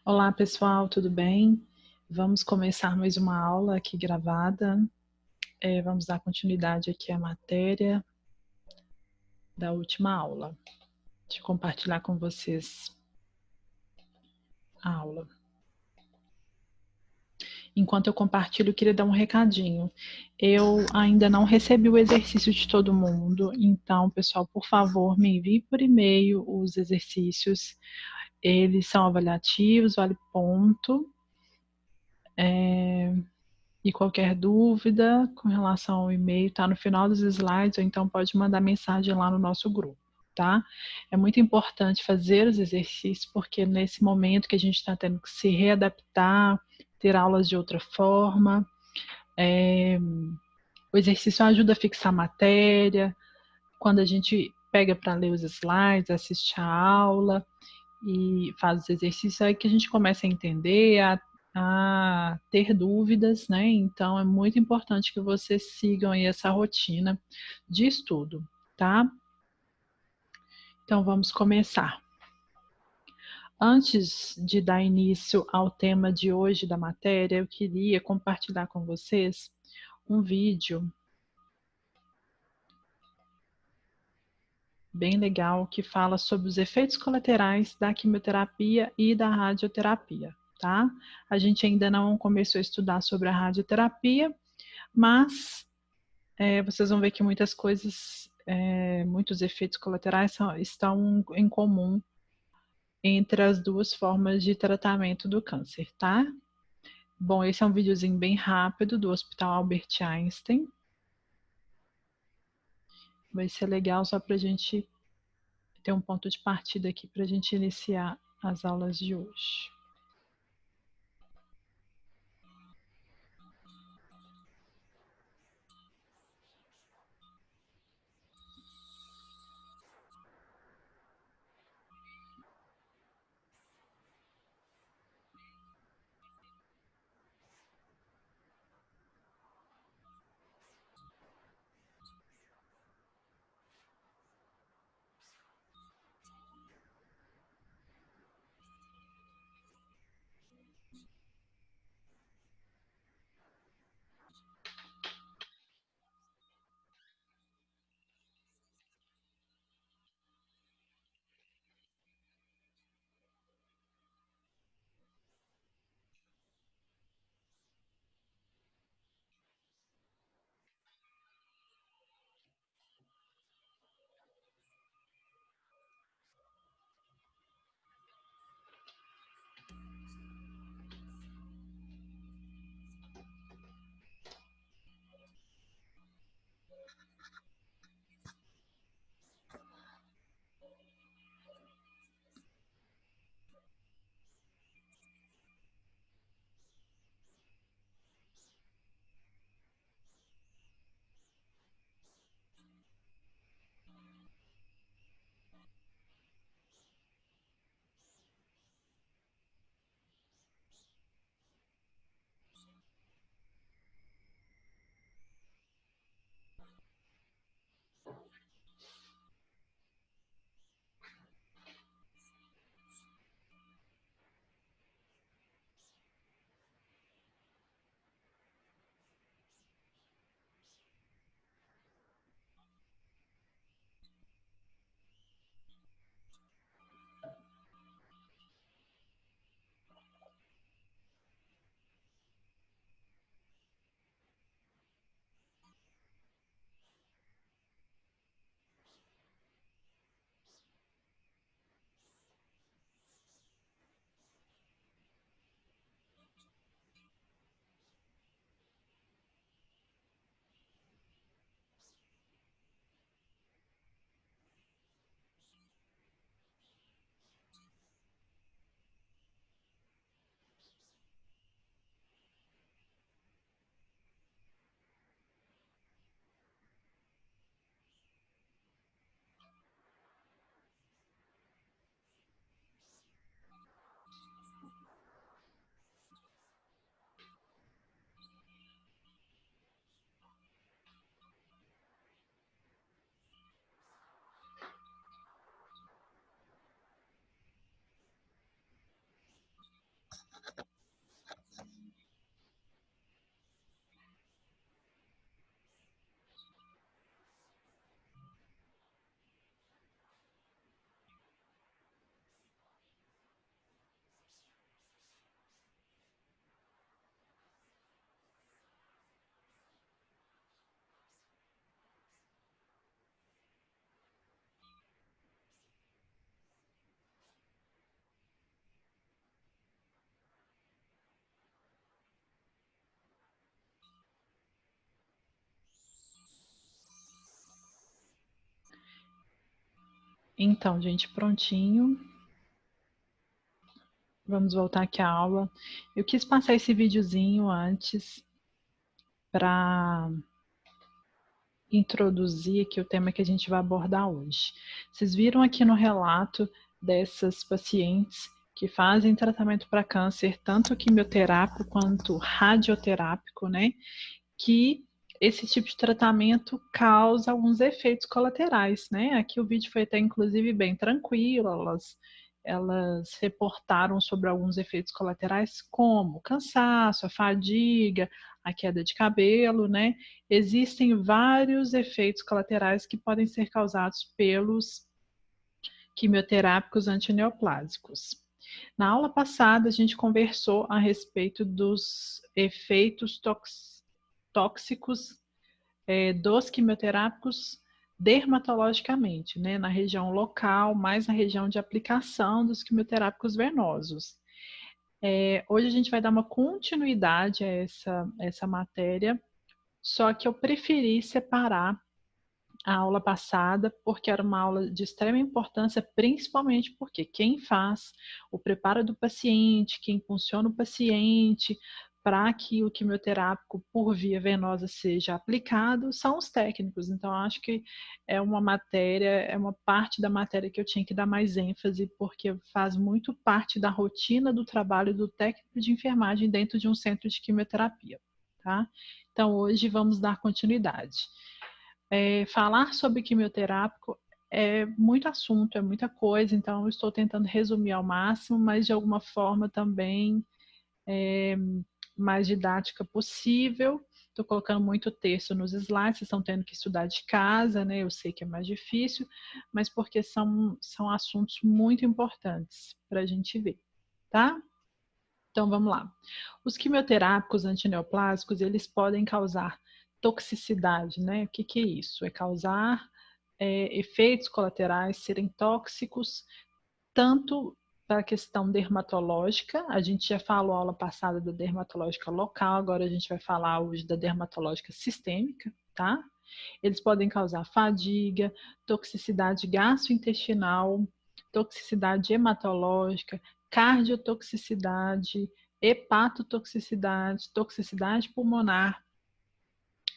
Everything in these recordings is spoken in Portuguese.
Olá, pessoal, tudo bem? Vamos começar mais uma aula aqui gravada. Vamos dar continuidade aqui à matéria da última aula. Deixa eu compartilhar com vocês a aula. Enquanto eu compartilho, eu queria dar um recadinho. Eu ainda não recebi o exercício de todo mundo, então, pessoal, por favor, me envie por e-mail os exercícios. Eles são avaliativos, vale ponto. E qualquer dúvida com relação ao e-mail está no final dos slides, ou então pode mandar mensagem lá no nosso grupo, tá? É muito importante fazer os exercícios, porque nesse momento que a gente está tendo que se readaptar, ter aulas de outra forma, o exercício ajuda a fixar a matéria, quando a gente pega para ler os slides, assiste a aula e faz os exercícios, aí que a gente começa a entender, a ter dúvidas, né? Então é muito importante que vocês sigam aí essa rotina de estudo, tá? Então vamos começar. Antes de dar início ao tema de hoje da matéria, eu queria compartilhar com vocês um vídeo bem legal que fala sobre os efeitos colaterais da quimioterapia e da radioterapia, tá? A gente ainda não começou a estudar sobre a radioterapia, mas vocês vão ver que muitas coisas, muitos efeitos colaterais estão em comum entre as duas formas de tratamento do câncer, tá? Bom, esse é um videozinho bem rápido do Hospital Albert Einstein. Vai ser legal só para a gente ter um ponto de partida aqui para a gente iniciar as aulas de hoje. Então, gente, prontinho. Vamos voltar aqui à aula. Eu quis passar esse videozinho antes para introduzir aqui o tema que a gente vai abordar hoje. Vocês viram aqui no relato dessas pacientes que fazem tratamento para câncer, tanto quimioterápico quanto radioterápico, né? Que esse tipo de tratamento causa alguns efeitos colaterais, né? Aqui o vídeo foi até inclusive bem tranquilo, elas reportaram sobre alguns efeitos colaterais como cansaço, a fadiga, a queda de cabelo, né? Existem vários efeitos colaterais que podem ser causados pelos quimioterápicos antineoplásicos. Na aula passada, a gente conversou a respeito dos efeitos tóxicos dos quimioterápicos dermatologicamente, né, na região local, mais na região de aplicação dos quimioterápicos venosos. Hoje a gente vai dar uma continuidade a essa matéria, só que eu preferi separar a aula passada, porque era uma aula de extrema importância, principalmente porque quem faz o preparo do paciente, quem funciona o paciente para que o quimioterápico por via venosa seja aplicado, são os técnicos. Então, acho que é uma matéria, é uma parte da matéria que eu tinha que dar mais ênfase, porque faz muito parte da rotina do trabalho do técnico de enfermagem dentro de um centro de quimioterapia, tá? Então, hoje vamos dar continuidade. Falar sobre quimioterápico é muito assunto, é muita coisa, então eu estou tentando resumir ao máximo, mas de alguma forma também mais didática possível. Estou colocando muito texto nos slides, vocês estão tendo que estudar de casa, né? Eu sei que é mais difícil, mas porque são assuntos muito importantes para a gente ver, tá? Então vamos lá. Os quimioterápicos antineoplásicos, eles podem causar toxicidade, né? O que é isso? É causar efeitos colaterais, serem tóxicos, tanto para a questão dermatológica, a gente já falou aula passada da dermatológica local, agora a gente vai falar hoje da dermatológica sistêmica, tá? Eles podem causar fadiga, toxicidade gastrointestinal, toxicidade hematológica, cardiotoxicidade, hepatotoxicidade, toxicidade pulmonar,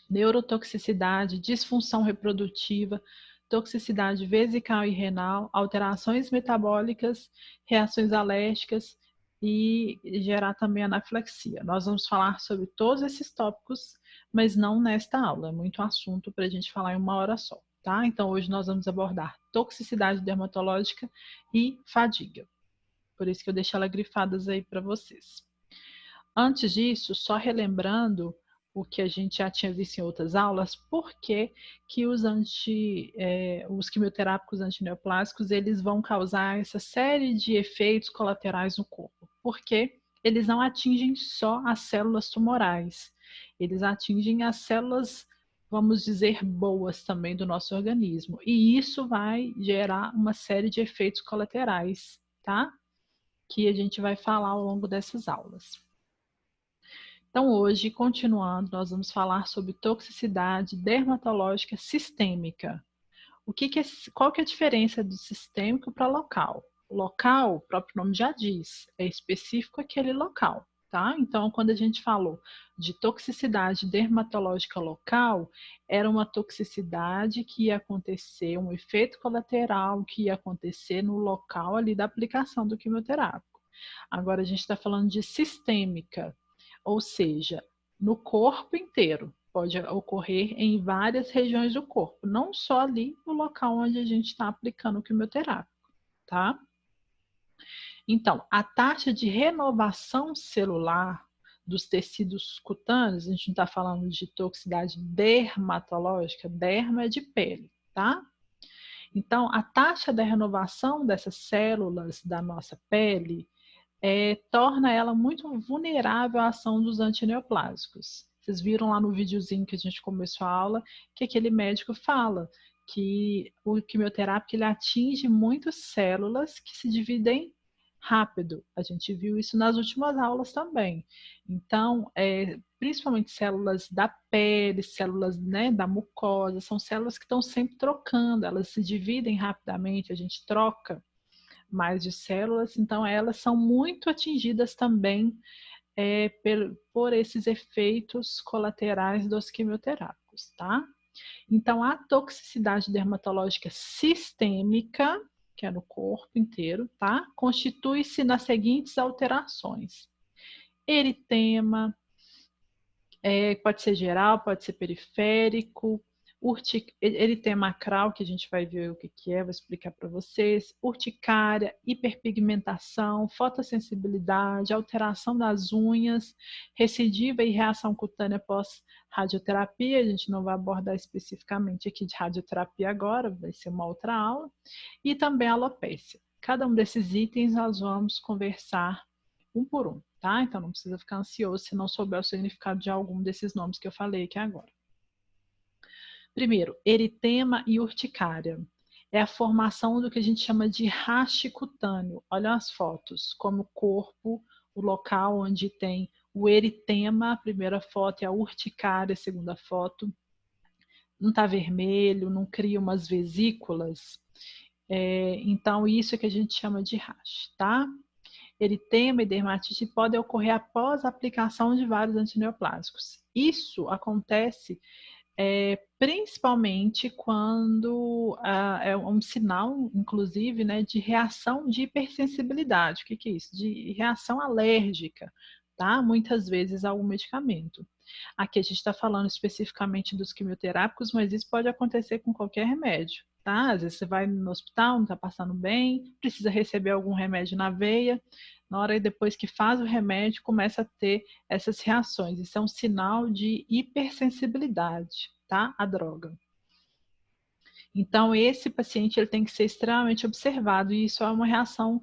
neurotoxicidade, disfunção reprodutiva, toxicidade vesical e renal, alterações metabólicas, reações alérgicas e gerar também anafilaxia. Nós vamos falar sobre todos esses tópicos, mas não nesta aula, é muito assunto para a gente falar em uma hora só, tá? Então hoje nós vamos abordar toxicidade dermatológica e fadiga. Por isso que eu deixo elas grifadas aí para vocês. Antes disso, só relembrando o que a gente já tinha visto em outras aulas, por que os quimioterápicos antineoplásicos eles vão causar essa série de efeitos colaterais no corpo? Porque eles não atingem só as células tumorais, eles atingem as células, vamos dizer, boas também do nosso organismo. E isso vai gerar uma série de efeitos colaterais, tá? Que a gente vai falar ao longo dessas aulas. Então, hoje, continuando, nós vamos falar sobre toxicidade dermatológica sistêmica. Qual que é a diferença do sistêmico para local? O local, o próprio nome já diz, é específico aquele local, tá? Então, quando a gente falou de toxicidade dermatológica local, era uma toxicidade que ia acontecer, um efeito colateral que ia acontecer no local ali da aplicação do quimioterápico. Agora, a gente está falando de sistêmica, ou seja, no corpo inteiro. Pode ocorrer em várias regiões do corpo, não só ali no local onde a gente está aplicando o quimioterápico, tá? Então, a taxa de renovação celular dos tecidos cutâneos, a gente não está falando de toxicidade dermatológica, derma é de pele, tá? Então, a taxa da renovação dessas células da nossa pele torna ela muito vulnerável à ação dos antineoplásicos. Vocês viram lá no videozinho que a gente começou a aula, que aquele médico fala que o quimioterápico ele atinge muitas células que se dividem rápido. A gente viu isso nas últimas aulas também. Então, principalmente células da pele, células, né, da mucosa, são células que estão sempre trocando, elas se dividem rapidamente, a gente troca mais de células, então elas são muito atingidas também por esses efeitos colaterais dos quimioterápicos, tá? Então, a toxicidade dermatológica sistêmica, que é no corpo inteiro, tá? Constitui-se nas seguintes alterações: eritema, pode ser geral, pode ser periférico, eritema acral, que a gente vai ver o que é, vou explicar para vocês, urticária, hiperpigmentação, fotossensibilidade, alteração das unhas, recidiva e reação cutânea pós-radioterapia. A gente não vai abordar especificamente aqui de radioterapia agora, vai ser uma outra aula, e também alopécia. Cada um desses itens nós vamos conversar um por um, tá? Então não precisa ficar ansioso se não souber o significado de algum desses nomes que eu falei aqui agora. Primeiro, eritema e urticária. É a formação do que a gente chama de rache cutâneo. Olha as fotos, como o corpo, o local onde tem o eritema, a primeira foto, e a urticária, a segunda foto. Não está vermelho, não cria umas vesículas. Então, isso é que a gente chama de rache, tá? Eritema e dermatite podem ocorrer após a aplicação de vários antineoplásicos. Isso acontece principalmente quando é um sinal, inclusive, né, de reação de hipersensibilidade. O que é isso? De reação alérgica, tá? Muitas vezes a algum medicamento. Aqui a gente está falando especificamente dos quimioterápicos, mas isso pode acontecer com qualquer remédio, tá? Às vezes você vai no hospital, não está passando bem, precisa receber algum remédio na veia, na hora depois que faz o remédio, começa a ter essas reações. Isso é um sinal de hipersensibilidade, tá? A droga. Então, esse paciente ele tem que ser extremamente observado, e isso é uma reação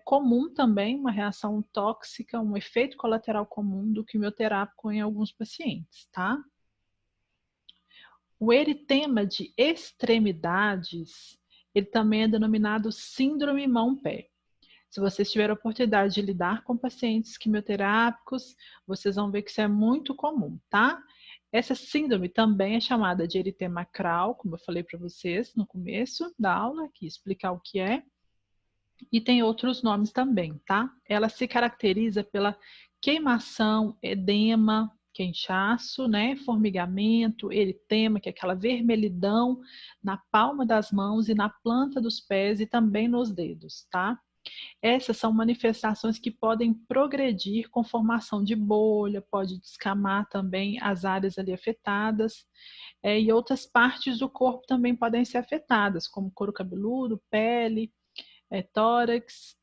comum também, uma reação tóxica, um efeito colateral comum do quimioterápico em alguns pacientes, tá? O eritema de extremidades, ele também é denominado síndrome mão-pé. Se vocês tiverem a oportunidade de lidar com pacientes quimioterápicos, vocês vão ver que isso é muito comum, tá? Essa síndrome também é chamada de eritema acral, como eu falei para vocês no começo da aula, aqui explicar o que é. E tem outros nomes também, tá? Ela se caracteriza pela queimação, edema, que é inchaço, né? Formigamento, eritema, que é aquela vermelhidão na palma das mãos e na planta dos pés e também nos dedos, tá? Essas são manifestações que podem progredir com formação de bolha, pode descamar também as áreas ali afetadas, e outras partes do corpo também podem ser afetadas, como couro cabeludo, pele, tórax.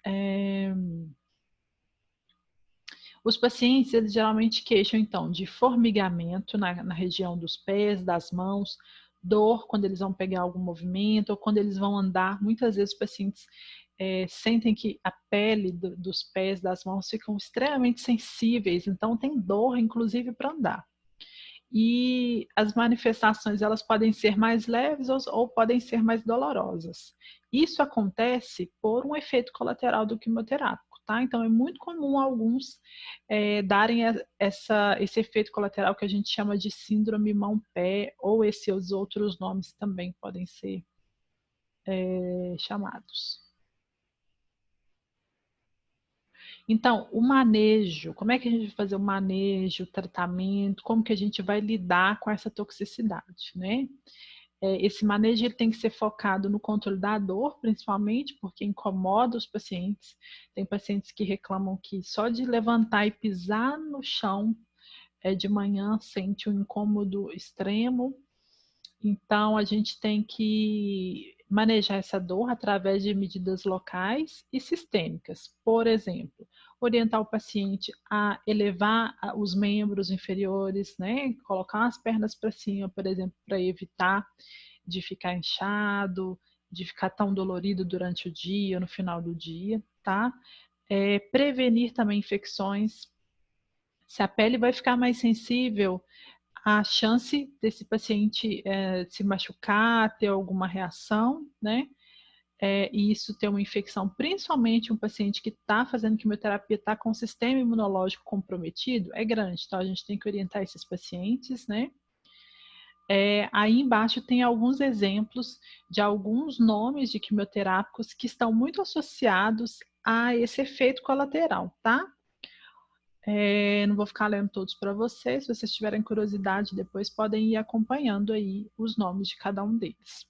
Os pacientes, eles geralmente queixam, então, de formigamento na região dos pés, das mãos, dor quando eles vão pegar algum movimento, ou quando eles vão andar. Muitas vezes os pacientes sentem que a pele dos pés, das mãos ficam extremamente sensíveis, então tem dor, inclusive, para andar. E as manifestações, elas podem ser mais leves ou podem ser mais dolorosas. Isso acontece por um efeito colateral do quimioterápico, tá? Então, é muito comum alguns darem esse efeito colateral que a gente chama de síndrome mão-pé, ou esses outros nomes também podem ser chamados. Então, o manejo, como é que a gente vai fazer o manejo, o tratamento, como que a gente vai lidar com essa toxicidade, né? Esse manejo ele tem que ser focado no controle da dor, principalmente, porque incomoda os pacientes. Tem pacientes que reclamam que só de levantar e pisar no chão de manhã sente um incômodo extremo. Então, a gente tem que manejar essa dor através de medidas locais e sistêmicas. Por exemplo, orientar o paciente a elevar os membros inferiores, né? Colocar as pernas para cima, por exemplo, para evitar de ficar inchado, de ficar tão dolorido durante o dia, no final do dia, tá? Prevenir também infecções. Se a pele vai ficar mais sensível, a chance desse paciente se machucar, ter alguma reação, né? e isso ter uma infecção, principalmente um paciente que está fazendo quimioterapia, está com o sistema imunológico comprometido, é grande. Então, a gente tem que orientar esses pacientes, né? Aí embaixo tem alguns exemplos de alguns nomes de quimioterápicos que estão muito associados a esse efeito colateral, tá? Não vou ficar lendo todos para vocês, se vocês tiverem curiosidade, depois podem ir acompanhando aí os nomes de cada um deles.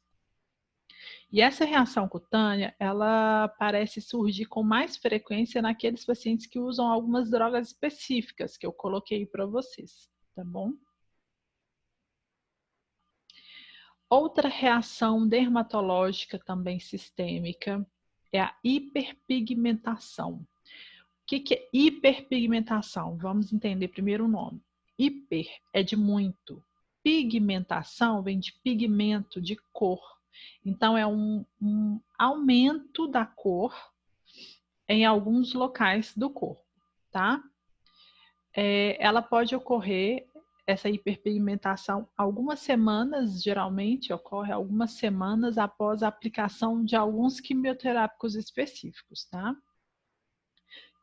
E essa reação cutânea, ela parece surgir com mais frequência naqueles pacientes que usam algumas drogas específicas que eu coloquei para vocês, tá bom? Outra reação dermatológica também sistêmica é a hiperpigmentação. O que é hiperpigmentação? Vamos entender primeiro o nome. Hiper é de muito. Pigmentação vem de pigmento, de cor. Então, é um aumento da cor em alguns locais do corpo, tá? Ela pode ocorrer, essa hiperpigmentação, algumas semanas, geralmente ocorre algumas semanas após a aplicação de alguns quimioterápicos específicos, tá?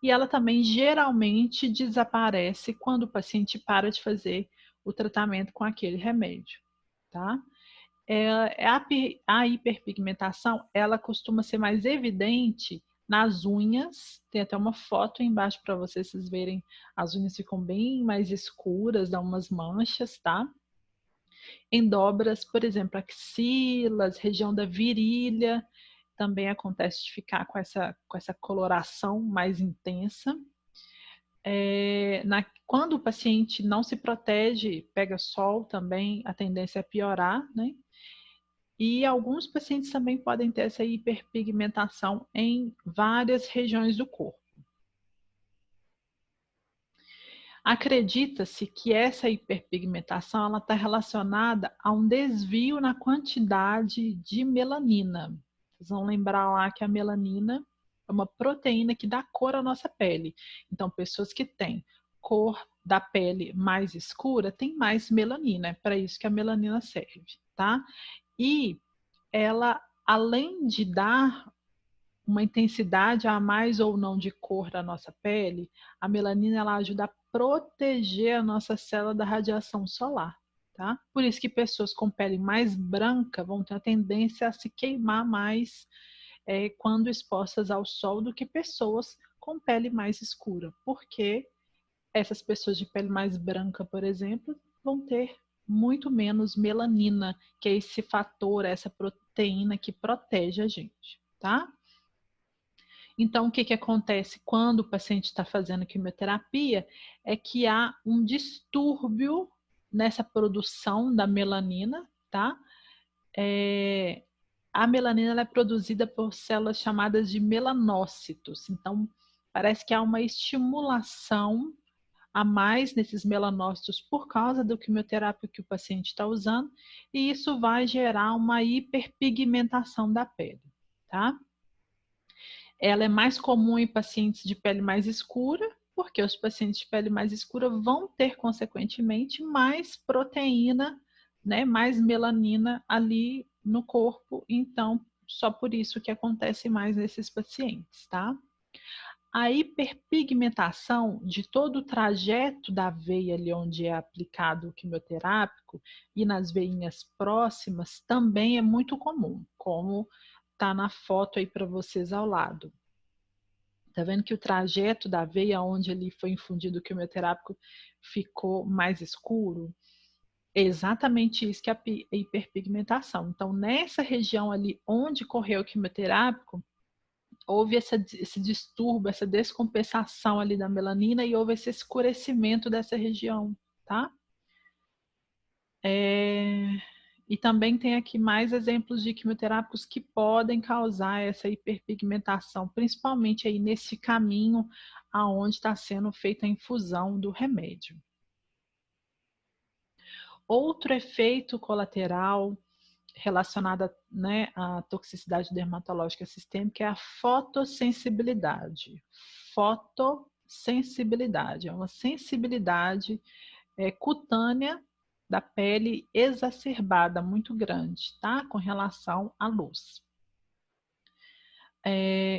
E ela também geralmente desaparece quando o paciente para de fazer o tratamento com aquele remédio, tá? A hiperpigmentação, ela costuma ser mais evidente nas unhas. Tem até uma foto embaixo para vocês verem. As unhas ficam bem mais escuras, dão umas manchas, tá? Em dobras, por exemplo, axilas, região da virilha, também acontece de ficar com essa coloração mais intensa. Quando o paciente não se protege, pega sol também, a tendência é piorar, né? E alguns pacientes também podem ter essa hiperpigmentação em várias regiões do corpo. Acredita-se que essa hiperpigmentação está relacionada a um desvio na quantidade de melanina. Vocês vão lembrar lá que a melanina é uma proteína que dá cor à nossa pele. Então, pessoas que têm cor da pele mais escura têm mais melanina. É para isso que a melanina serve, tá? E ela, além de dar uma intensidade a mais ou não de cor da nossa pele, a melanina ela ajuda a proteger a nossa célula da radiação solar, tá? Por isso que pessoas com pele mais branca vão ter a tendência a se queimar mais quando expostas ao sol do que pessoas com pele mais escura, porque essas pessoas de pele mais branca, por exemplo, vão ter muito menos melanina, que é esse fator, essa proteína que protege a gente, tá? Então, o que acontece quando o paciente está fazendo quimioterapia é que há um distúrbio nessa produção da melanina, tá? A melanina ela é produzida por células chamadas de melanócitos. Então, parece que há uma estimulação a mais nesses melanócitos por causa do quimioterápico que o paciente está usando, e isso vai gerar uma hiperpigmentação da pele, tá? Ela é mais comum em pacientes de pele mais escura, porque os pacientes de pele mais escura vão ter, consequentemente, mais proteína, né, mais melanina ali no corpo, então, só por isso que acontece mais nesses pacientes, tá? A hiperpigmentação de todo o trajeto da veia ali onde é aplicado o quimioterápico e nas veinhas próximas também é muito comum, como está na foto aí para vocês ao lado. Tá vendo que o trajeto da veia onde ele foi infundido o quimioterápico ficou mais escuro? É exatamente isso que é a hiperpigmentação. Então, nessa região ali onde correu o quimioterápico, houve esse distúrbio, essa descompensação ali da melanina e houve esse escurecimento dessa região, tá? E também tem aqui mais exemplos de quimioterápicos que podem causar essa hiperpigmentação, principalmente aí nesse caminho aonde está sendo feita a infusão do remédio. Outro efeito colateral relacionado, né, à toxicidade dermatológica sistêmica é a fotossensibilidade. Fotossensibilidade é uma sensibilidade cutânea da pele exacerbada, muito grande, tá? Com relação à luz.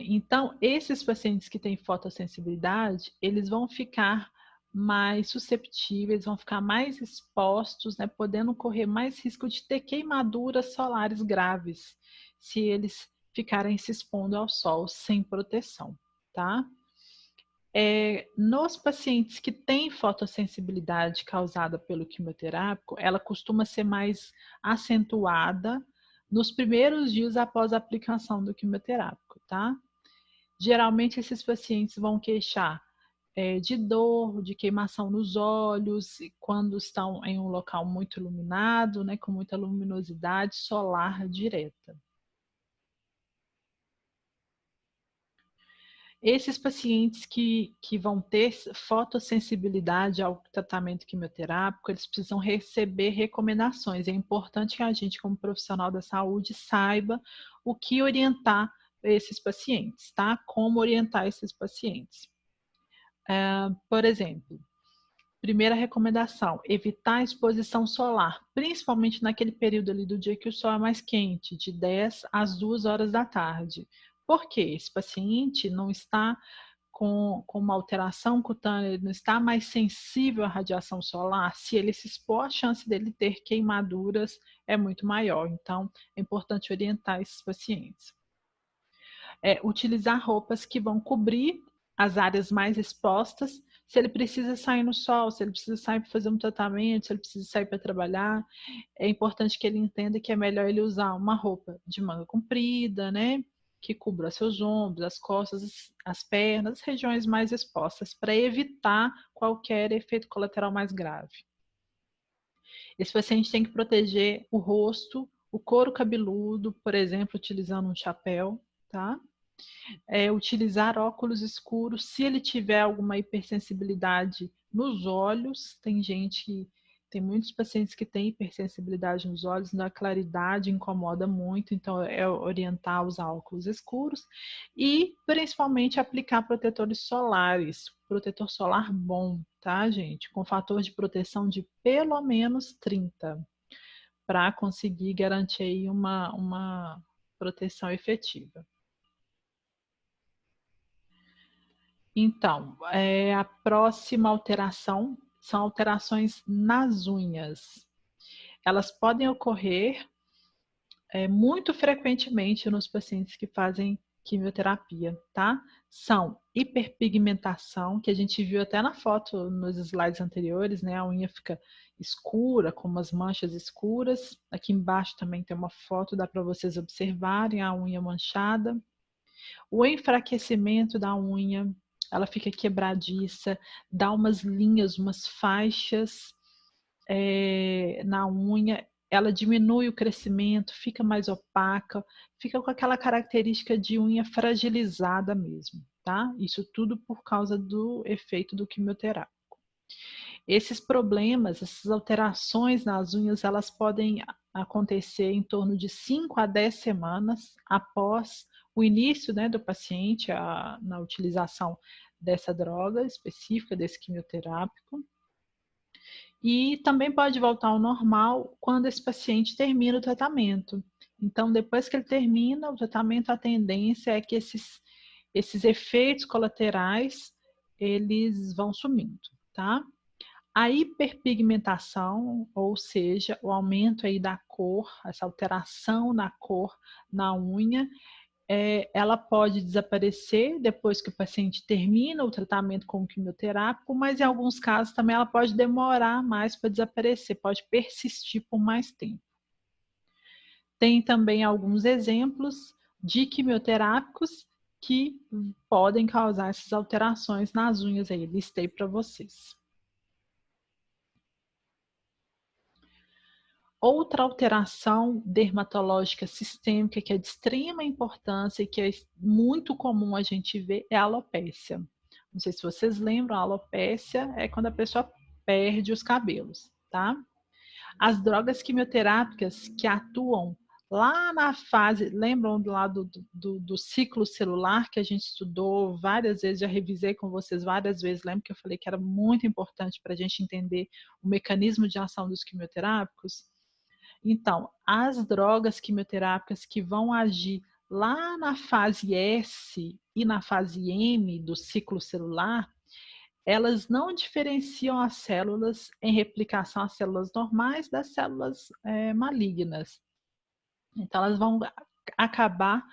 Então, esses pacientes que têm fotossensibilidade, eles vão ficar mais susceptíveis, vão ficar mais expostos, né, podendo correr mais risco de ter queimaduras solares graves, se eles ficarem se expondo ao sol sem proteção, tá? Nos pacientes que têm fotossensibilidade causada pelo quimioterápico, ela costuma ser mais acentuada nos primeiros dias após a aplicação do quimioterápico, tá? Geralmente esses pacientes vão queixar de dor, de queimação nos olhos, quando estão em um local muito iluminado, né, com muita luminosidade solar direta. Esses pacientes que vão ter fotossensibilidade ao tratamento quimioterápico, eles precisam receber recomendações. É importante que a gente, como profissional da saúde, saiba o que orientar esses pacientes, tá? Como orientar esses pacientes. Por exemplo, primeira recomendação, evitar a exposição solar, principalmente naquele período ali do dia que o sol é mais quente, de 10 às 2 horas da tarde. Por quê? Esse paciente não está com uma alteração cutânea, ele não está mais sensível à radiação solar. Se ele se expor, a chance dele ter queimaduras é muito maior. Então, é importante orientar esses pacientes. Utilizar roupas que vão cobrir as áreas mais expostas. Se ele precisa sair no sol, se ele precisa sair para fazer um tratamento, se ele precisa sair para trabalhar, é importante que ele entenda que é melhor ele usar uma roupa de manga comprida, né? Que cubra seus ombros, as costas, as pernas, as regiões mais expostas, para evitar qualquer efeito colateral mais grave. Esse paciente tem que proteger o rosto, o couro cabeludo, por exemplo, utilizando um chapéu, tá? Utilizar óculos escuros, se ele tiver alguma hipersensibilidade nos olhos, tem muitos pacientes que têm hipersensibilidade nos olhos, a claridade incomoda muito, então é orientar a usar óculos escuros e principalmente aplicar protetores solares, protetor solar bom, tá, gente? Com fator de proteção de pelo menos 30, para conseguir garantir aí uma proteção efetiva. Então, a próxima alteração são alterações nas unhas. Elas podem ocorrer muito frequentemente nos pacientes que fazem quimioterapia, tá? São hiperpigmentação, que a gente viu até na foto nos slides anteriores, né? A unha fica escura, com umas manchas escuras. Aqui embaixo também tem uma foto, dá para vocês observarem a unha manchada. O enfraquecimento da unha, ela fica quebradiça, dá umas linhas, umas faixas na unha, ela diminui o crescimento, fica mais opaca, fica com aquela característica de unha fragilizada mesmo, tá? Isso tudo por causa do efeito do quimioterápico. Esses problemas, essas alterações nas unhas, elas podem acontecer em torno de 5 a 10 semanas após o início, né, do paciente na utilização dessa droga específica, desse quimioterápico. E também pode voltar ao normal quando esse paciente termina o tratamento. Então, depois que ele termina o tratamento, a tendência é que esses efeitos colaterais, eles vão sumindo, tá? A hiperpigmentação, ou seja, o aumento aí da cor, essa alteração na cor na unha, ela pode desaparecer depois que o paciente termina o tratamento com o quimioterápico, mas em alguns casos também ela pode demorar mais para desaparecer, pode persistir por mais tempo. Tem também alguns exemplos de quimioterápicos que podem causar essas alterações nas unhas aí, listei para vocês. Outra alteração dermatológica sistêmica que é de extrema importância e que é muito comum a gente ver é a alopécia. Não sei se vocês lembram, a alopécia é quando a pessoa perde os cabelos, tá? As drogas quimioterápicas que atuam lá na fase, lembram lá do ciclo celular que a gente estudou várias vezes, já revisei com vocês várias vezes, lembro que eu falei que era muito importante para a gente entender o mecanismo de ação dos quimioterápicos? Então, as drogas quimioterápicas que vão agir Lá na fase S e na fase M do ciclo celular, elas não diferenciam as células em replicação, as células normais das células malignas. Então, elas vão acabar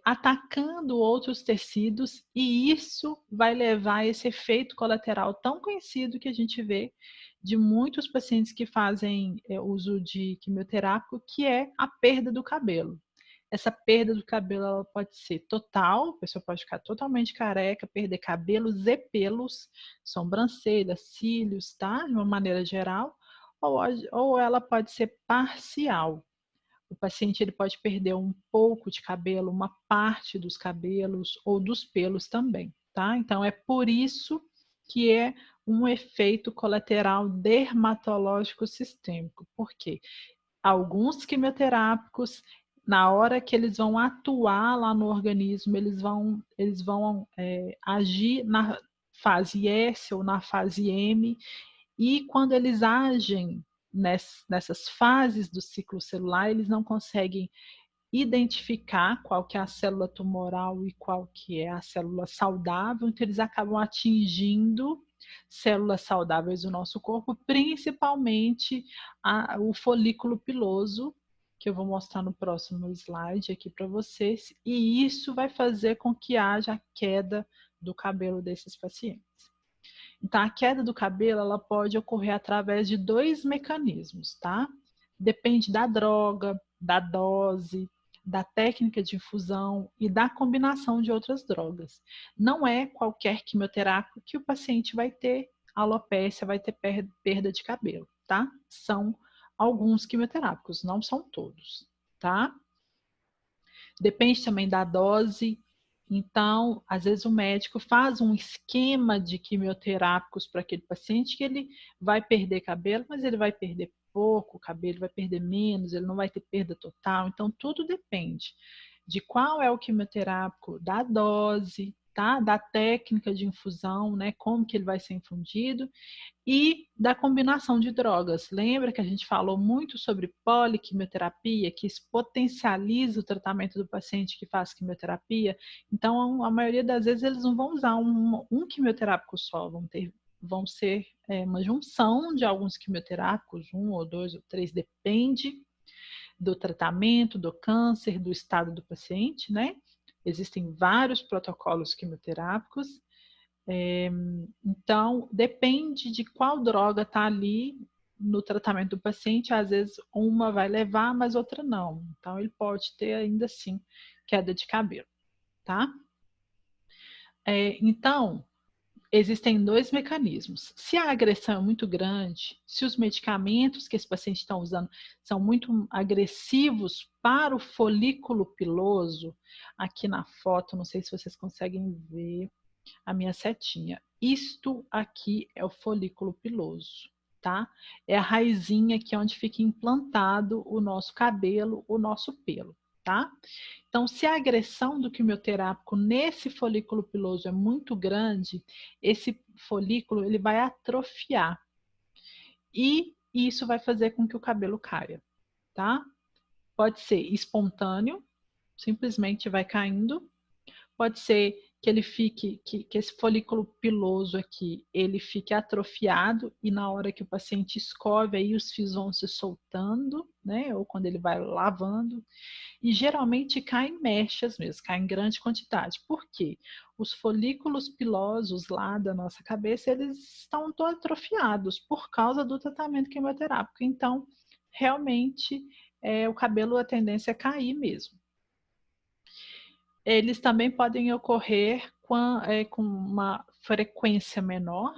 atacando outros tecidos, e isso vai levar a esse efeito colateral tão conhecido que a gente vê de muitos pacientes que fazem uso de quimioterápico, que é a perda do cabelo. Essa perda do cabelo ela pode ser total, a pessoa pode ficar totalmente careca, perder cabelos e pelos, sobrancelhas, cílios, tá? De uma maneira geral, ou ela pode ser parcial. O paciente ele pode perder um pouco de cabelo, uma parte dos cabelos ou dos pelos também, tá? Então é por isso que é um efeito colateral dermatológico sistêmico. Por quê? Alguns quimioterápicos, na hora que eles vão atuar lá no organismo, eles vão agir na fase S ou na fase M, e quando eles agem nessas fases do ciclo celular, eles não conseguem identificar qual que é a célula tumoral e qual que é a célula saudável, então eles acabam atingindo células saudáveis do nosso corpo, principalmente o folículo piloso, que eu vou mostrar no próximo slide aqui para vocês, e isso vai fazer com que haja a queda do cabelo desses pacientes. Então, a queda do cabelo ela pode ocorrer através de dois mecanismos, tá? Depende da droga, da dose, da técnica de infusão e da combinação de outras drogas. Não é qualquer quimioterápico que o paciente vai ter alopécia, vai ter perda de cabelo, tá? São alguns quimioterápicos, não são todos, tá? Depende também da dose. Então, às vezes o médico faz um esquema de quimioterápicos para aquele paciente que ele vai perder cabelo, mas ele vai perder pouco cabelo, vai perder menos, ele não vai ter perda total. Então, tudo depende de qual é o quimioterápico, da dose, tá? Da técnica de infusão, né? Como que ele vai ser infundido e da combinação de drogas. Lembra que a gente falou muito sobre poliquimioterapia, que isso potencializa o tratamento do paciente que faz quimioterapia? Então, a maioria das vezes eles não vão usar um quimioterápico só, vão ser uma junção de alguns quimioterápicos, um ou dois ou três, depende do tratamento, do câncer, do estado do paciente, né? Existem vários protocolos quimioterápicos. Então, depende de qual droga está ali no tratamento do paciente. Às vezes, uma vai levar, mas outra não. Então, ele pode ter ainda assim queda de cabelo, tá? Então, existem dois mecanismos. Se a agressão é muito grande, se os medicamentos que esse paciente está usando são muito agressivos para o folículo piloso, aqui na foto, não sei se vocês conseguem ver a minha setinha. Isto aqui é o folículo piloso, tá? É a raizinha aqui onde fica implantado o nosso cabelo, o nosso pelo, tá? Então, se a agressão do quimioterápico nesse folículo piloso é muito grande, esse folículo ele vai atrofiar e isso vai fazer com que o cabelo caia, tá? Pode ser espontâneo, simplesmente vai caindo. Pode ser que ele fique, que esse folículo piloso aqui, ele fique atrofiado e na hora que o paciente escove, aí os fios vão se soltando, né? Ou quando ele vai lavando. E geralmente cai em mechas mesmo, cai em grande quantidade. Por quê? Os folículos pilosos lá da nossa cabeça, eles estão todos atrofiados por causa do tratamento quimioterápico. Então, realmente, o cabelo, a tendência é cair mesmo. Eles também podem ocorrer com uma frequência menor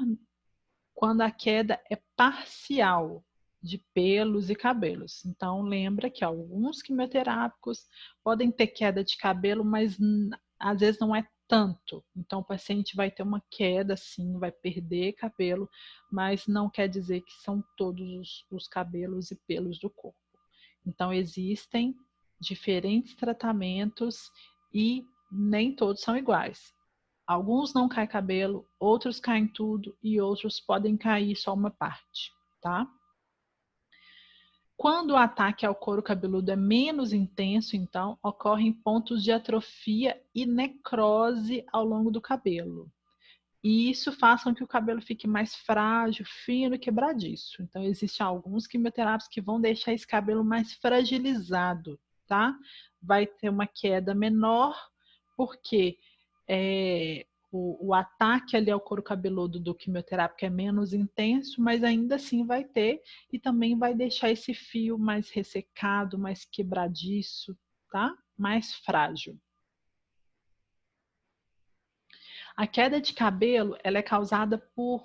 quando a queda é parcial de pelos e cabelos. Então, lembra que alguns quimioterápicos podem ter queda de cabelo, mas às vezes não é tanto. Então, o paciente vai ter uma queda, sim, vai perder cabelo, mas não quer dizer que são todos os cabelos e pelos do corpo. Então, existem diferentes tratamentos e nem todos são iguais. Alguns não caem cabelo, outros caem tudo e outros podem cair só uma parte, tá? Quando o ataque ao couro cabeludo é menos intenso, então, ocorrem pontos de atrofia e necrose ao longo do cabelo. E isso faz com que o cabelo fique mais frágil, fino e quebradiço. Então, existem alguns quimioterápicos que vão deixar esse cabelo mais fragilizado, tá? Vai ter uma queda menor, porque o ataque ali ao couro cabeludo do quimioterápico é menos intenso, mas ainda assim vai ter, e também vai deixar esse fio mais ressecado, mais quebradiço, tá? Mais frágil. A queda de cabelo, ela é causada por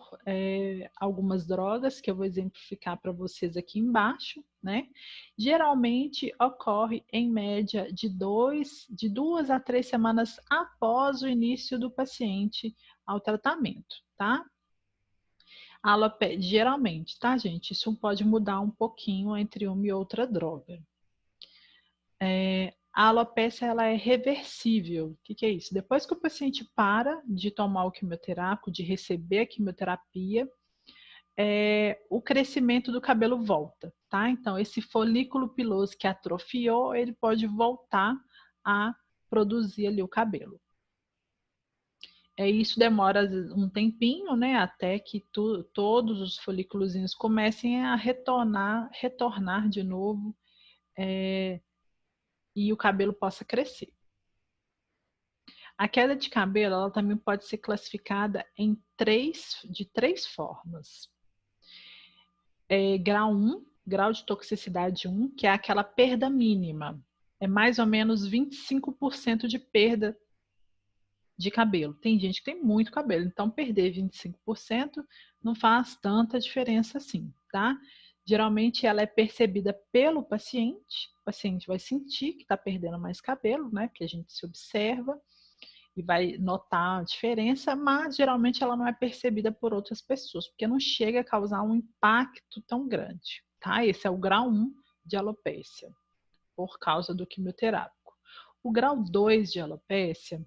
algumas drogas, que eu vou exemplificar para vocês aqui embaixo, né? Geralmente ocorre em média de 2 a 3 semanas após o início do paciente ao tratamento, tá? Geralmente, tá, gente? Isso pode mudar um pouquinho entre uma e outra droga. A alopecia, ela é reversível. O que é isso? Depois que o paciente para de tomar o quimioterápico, de receber a quimioterapia, o crescimento do cabelo volta, tá? Então, esse folículo piloso que atrofiou, ele pode voltar a produzir ali o cabelo. Isso demora um tempinho, né? Até que todos os folículos comecem a retornar de novo, e o cabelo possa crescer. A queda de cabelo, ela também pode ser classificada de três formas. Grau 1, grau de toxicidade 1, que é aquela perda mínima. É mais ou menos 25% de perda de cabelo. Tem gente que tem muito cabelo, então perder 25% não faz tanta diferença assim, tá? Geralmente ela é percebida pelo paciente, o paciente vai sentir que está perdendo mais cabelo, né? Que a gente se observa e vai notar a diferença, mas geralmente ela não é percebida por outras pessoas, porque não chega a causar um impacto tão grande, tá? Esse é o grau 1 de alopécia, por causa do quimioterápico. O grau 2 de alopécia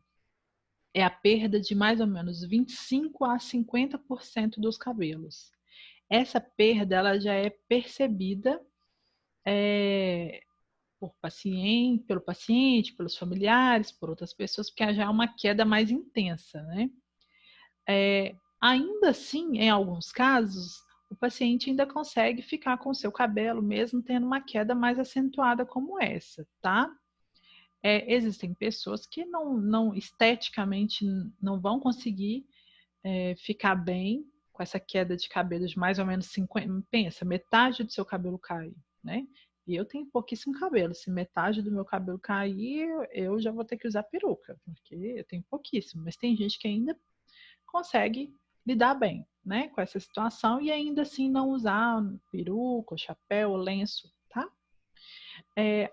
é a perda de mais ou menos 25 a 50% dos cabelos. Essa perda, ela já é percebida pelo paciente, pelos familiares, por outras pessoas, porque já é uma queda mais intensa, né? Ainda assim, em alguns casos, o paciente ainda consegue ficar com o seu cabelo, mesmo tendo uma queda mais acentuada como essa, tá? Existem pessoas que não esteticamente não vão conseguir ficar bem com essa queda de cabelo de mais ou menos 50, pensa, metade do seu cabelo cai, né? E eu tenho pouquíssimo cabelo. Se metade do meu cabelo cair, eu já vou ter que usar peruca, porque eu tenho pouquíssimo. Mas tem gente que ainda consegue lidar bem, né, com essa situação e ainda assim não usar peruca, chapéu, lenço, tá?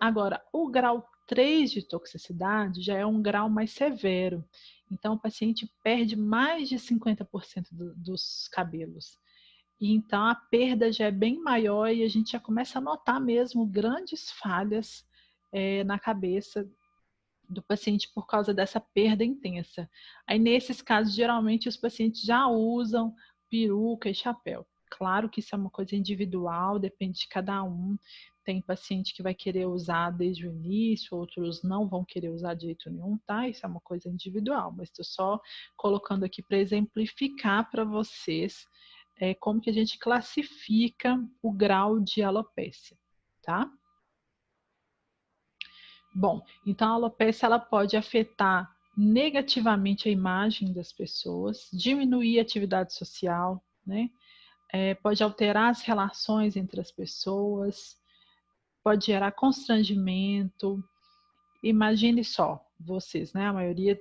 Agora, o grau 3 de toxicidade já é um grau mais severo. Então, o paciente perde mais de 50% dos cabelos. E então, a perda já é bem maior e a gente já começa a notar mesmo grandes falhas na cabeça do paciente por causa dessa perda intensa. Aí, nesses casos, geralmente os pacientes já usam peruca e chapéu. Claro que isso é uma coisa individual, depende de cada um. Tem paciente que vai querer usar desde o início, outros não vão querer usar de jeito nenhum, tá? Isso é uma coisa individual, mas estou só colocando aqui para exemplificar para vocês como que a gente classifica o grau de alopécia, tá? Bom, então a alopecia ela pode afetar negativamente a imagem das pessoas, diminuir a atividade social, né? Pode alterar as relações entre as pessoas, pode gerar constrangimento. Imagine só, vocês, né? A maioria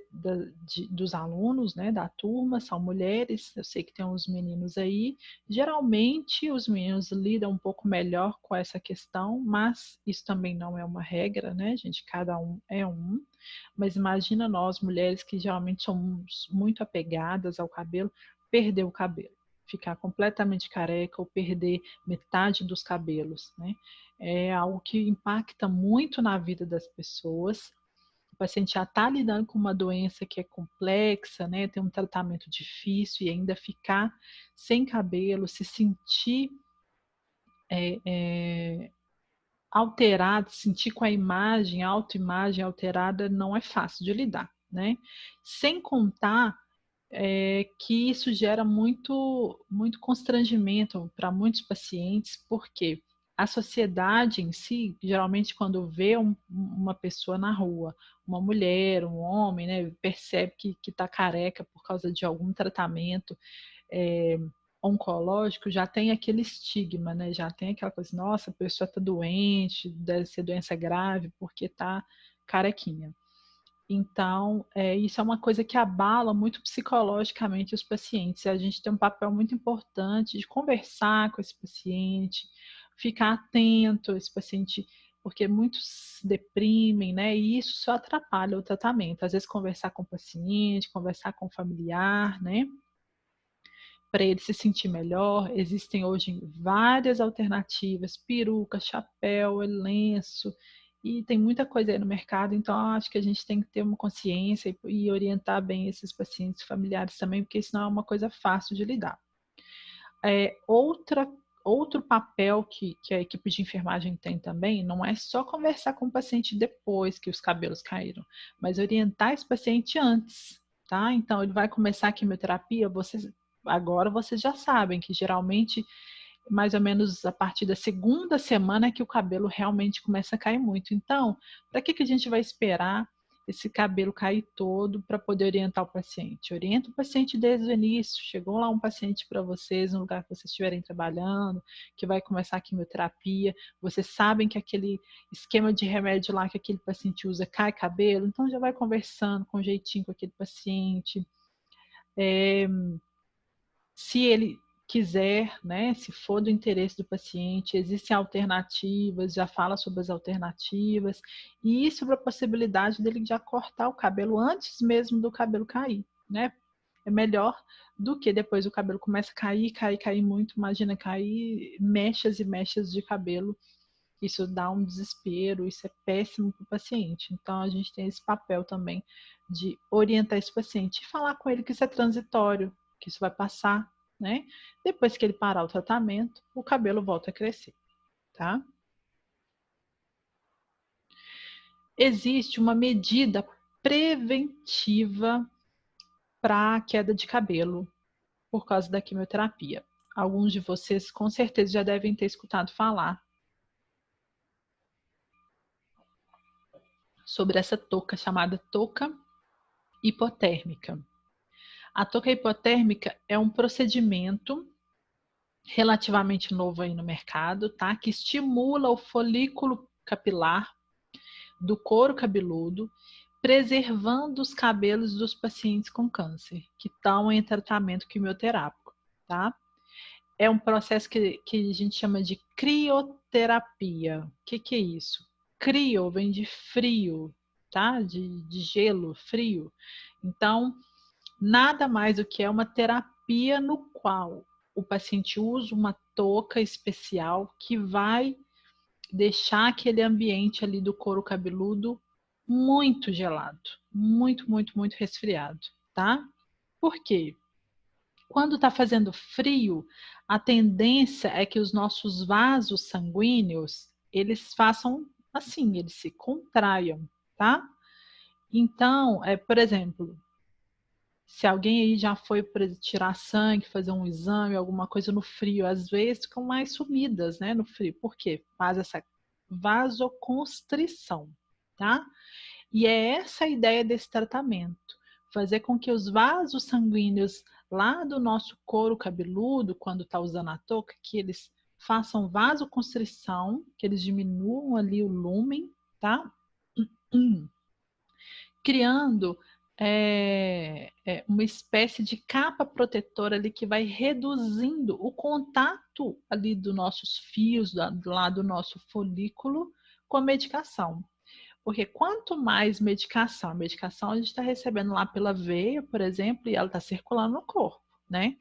dos alunos, né, da turma são mulheres, eu sei que tem uns meninos aí. Geralmente os meninos lidam um pouco melhor com essa questão, mas isso também não é uma regra, né, gente? Cada um é um. Mas imagina nós, mulheres, que geralmente somos muito apegadas ao cabelo, perder o cabelo, ficar completamente careca ou perder metade dos cabelos, né? É algo que impacta muito na vida das pessoas. O paciente já está lidando com uma doença que é complexa, né? Tem um tratamento difícil e ainda ficar sem cabelo, se sentir alterado, sentir com a imagem, a autoimagem alterada não é fácil de lidar, né? Sem contar que isso gera muito constrangimento para muitos pacientes, porque a sociedade em si, geralmente quando vê uma pessoa na rua, uma mulher, um homem, né, percebe que está careca por causa de algum tratamento oncológico, já tem aquele estigma, né? Já tem aquela coisa, nossa, a pessoa está doente, deve ser doença grave porque está carequinha. Então, isso é uma coisa que abala muito psicologicamente os pacientes. A gente tem um papel muito importante de conversar com esse paciente, ficar atento a esse paciente, porque muitos se deprimem, né? E isso só atrapalha o tratamento. Às vezes, conversar com o paciente, conversar com o familiar, né? Para ele se sentir melhor. Existem hoje várias alternativas, peruca, chapéu, lenço, e tem muita coisa aí no mercado, então acho que a gente tem que ter uma consciência e orientar bem esses pacientes familiares também, porque senão é uma coisa fácil de lidar. Outro papel que a equipe de enfermagem tem também, não é só conversar com o paciente depois que os cabelos caíram, mas orientar esse paciente antes, tá? Então, ele vai começar a quimioterapia, agora vocês já sabem que geralmente, mais ou menos a partir da segunda semana é que o cabelo realmente começa a cair muito. Então, para que a gente vai esperar esse cabelo cair todo para poder orientar o paciente? Orienta o paciente desde o início. Chegou lá um paciente para vocês, no lugar que vocês estiverem trabalhando, que vai começar a quimioterapia, vocês sabem que aquele esquema de remédio lá que aquele paciente usa cai cabelo, então já vai conversando com jeitinho com aquele paciente. Se ele quiser, né, se for do interesse do paciente, existem alternativas, já fala sobre as alternativas, e sobre a possibilidade dele já cortar o cabelo antes mesmo do cabelo cair, né? É melhor do que depois o cabelo começa a cair muito, imagina cair mechas e mechas de cabelo, isso dá um desespero, isso é péssimo para o paciente. Então a gente tem esse papel também de orientar esse paciente e falar com ele que isso é transitório, que isso vai passar, né? Depois que ele parar o tratamento, o cabelo volta a crescer, tá? Existe uma medida preventiva para a queda de cabelo por causa da quimioterapia. Alguns de vocês com certeza já devem ter escutado falar sobre essa touca chamada touca hipotérmica. A touca hipotérmica é um procedimento relativamente novo aí no mercado, tá? Que estimula o folículo capilar do couro cabeludo, preservando os cabelos dos pacientes com câncer, que estão em tratamento quimioterápico, tá? É um processo que a gente chama de crioterapia. O que é isso? Crio vem de frio, tá? De gelo, frio. Então, nada mais do que é uma terapia no qual o paciente usa uma touca especial que vai deixar aquele ambiente ali do couro cabeludo muito gelado, muito resfriado, tá? Por quê? Quando está fazendo frio, a tendência é que os nossos vasos sanguíneos, eles façam assim, eles se contraiam, tá? Então, por exemplo, se alguém aí já foi para tirar sangue, fazer um exame, alguma coisa no frio, às vezes ficam mais sumidas, né, no frio. Por quê? Faz essa vasoconstrição, tá? E é essa a ideia desse tratamento, fazer com que os vasos sanguíneos lá do nosso couro cabeludo, quando está usando a touca, que eles façam vasoconstrição, que eles diminuam ali o lumen, tá? Criando uma espécie de capa protetora ali que vai reduzindo o contato ali dos nossos fios, lá do nosso folículo com a medicação. Porque quanto mais medicação, a medicação a gente está recebendo lá pela veia, por exemplo, e ela está circulando no corpo, né?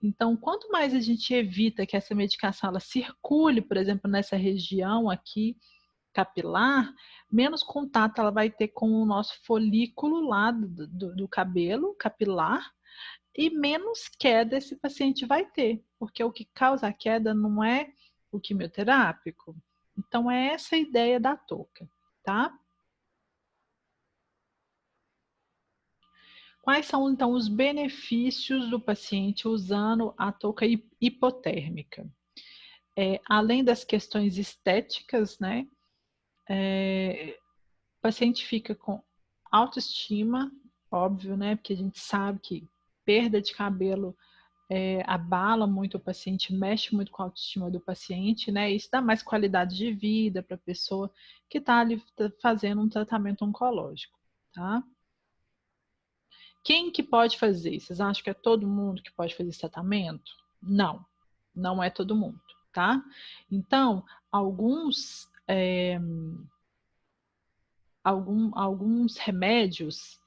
Então, quanto mais a gente evita que essa medicação ela circule, por exemplo, nessa região aqui capilar, menos contato ela vai ter com o nosso folículo lá do cabelo capilar e menos queda esse paciente vai ter, porque o que causa a queda não é o quimioterápico, Então, é essa a ideia da touca, tá? Quais são, então, os benefícios do paciente usando a touca hipotérmica? Além das questões estéticas, né? O paciente fica com autoestima, óbvio, né? Porque a gente sabe que perda de cabelo abala muito o paciente, mexe muito com a autoestima do paciente, né? Isso dá mais qualidade de vida para a pessoa que está ali fazendo um tratamento oncológico, tá? Quem que pode fazer? Vocês acham que é todo mundo que pode fazer esse tratamento? Não, não é todo mundo, tá? Então, alguns remédios,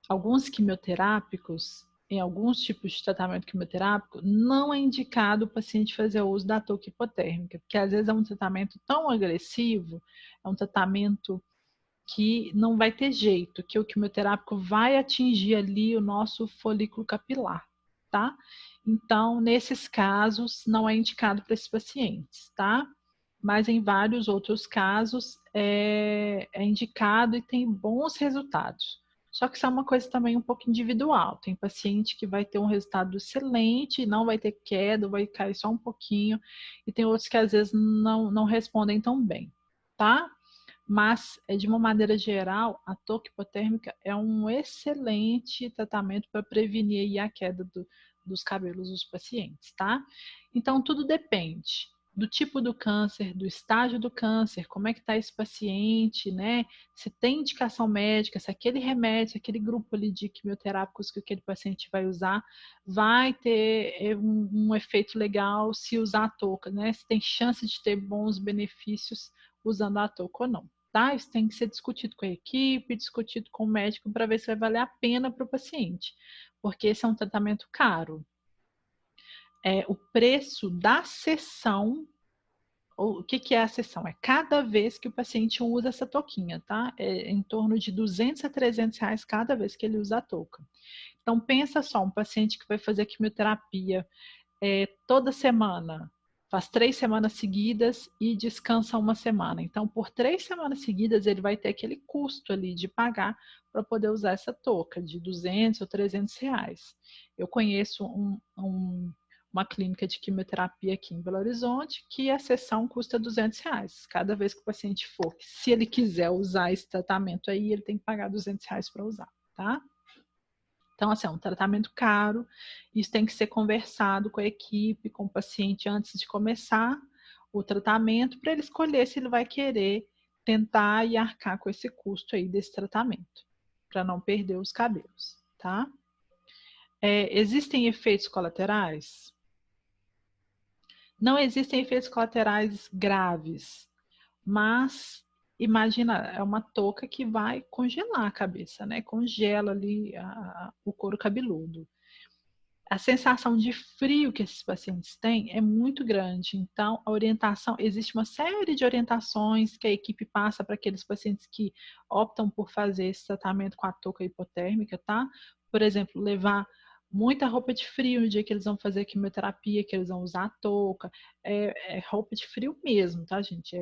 alguns quimioterápicos, em alguns tipos de tratamento quimioterápico, não é indicado o paciente fazer uso da touca hipotérmica, porque às vezes é um tratamento tão agressivo, é um tratamento que não vai ter jeito, que o quimioterápico vai atingir ali o nosso folículo capilar, tá? Então, nesses casos, não é indicado para esses pacientes, tá? Mas em vários outros casos é indicado e tem bons resultados. Só que isso é uma coisa também um pouco individual. Tem paciente que vai ter um resultado excelente, não vai ter queda, vai cair só um pouquinho, e tem outros que às vezes não respondem tão bem, tá? Mas, de uma maneira geral, a touca hipotérmica é um excelente tratamento para prevenir aí a queda dos cabelos dos pacientes, tá? Então, tudo depende do tipo do câncer, do estágio do câncer, como é que está esse paciente, né? Se tem indicação médica, se aquele remédio, aquele grupo ali de quimioterápicos que aquele paciente vai usar, vai ter um efeito legal se usar a touca, né? Se tem chance de ter bons benefícios usando a touca ou não. Tá? Isso tem que ser discutido com a equipe, discutido com o médico para ver se vai valer a pena para o paciente, porque esse é um tratamento caro. O preço da sessão, o que é a sessão? É cada vez que o paciente usa essa touquinha, tá? É em torno de 200 a 300 reais cada vez que ele usa a touca. Então, pensa só, um paciente que vai fazer quimioterapia toda semana, faz 3 semanas seguidas e descansa uma semana. Então, por 3 semanas seguidas, ele vai ter aquele custo ali de pagar para poder usar essa touca de 200 ou 300 reais. Eu conheço uma clínica de quimioterapia aqui em Belo Horizonte que a sessão custa 200 reais. Cada vez que o paciente for, se ele quiser usar esse tratamento aí, ele tem que pagar 200 reais para usar, tá? Então, assim, é um tratamento caro, isso tem que ser conversado com a equipe, com o paciente antes de começar o tratamento, para ele escolher se ele vai querer tentar e arcar com esse custo aí desse tratamento, para não perder os cabelos, tá? Existem efeitos colaterais? Não existem efeitos colaterais graves, mas imagina, é uma touca que vai congelar a cabeça, né? Congela ali o couro cabeludo. A sensação de frio que esses pacientes têm é muito grande. Então, a orientação, existe uma série de orientações que a equipe passa para aqueles pacientes que optam por fazer esse tratamento com a touca hipotérmica, tá? Por exemplo, levar muita roupa de frio no dia que eles vão fazer a quimioterapia, que eles vão usar a touca. É roupa de frio mesmo, tá, gente?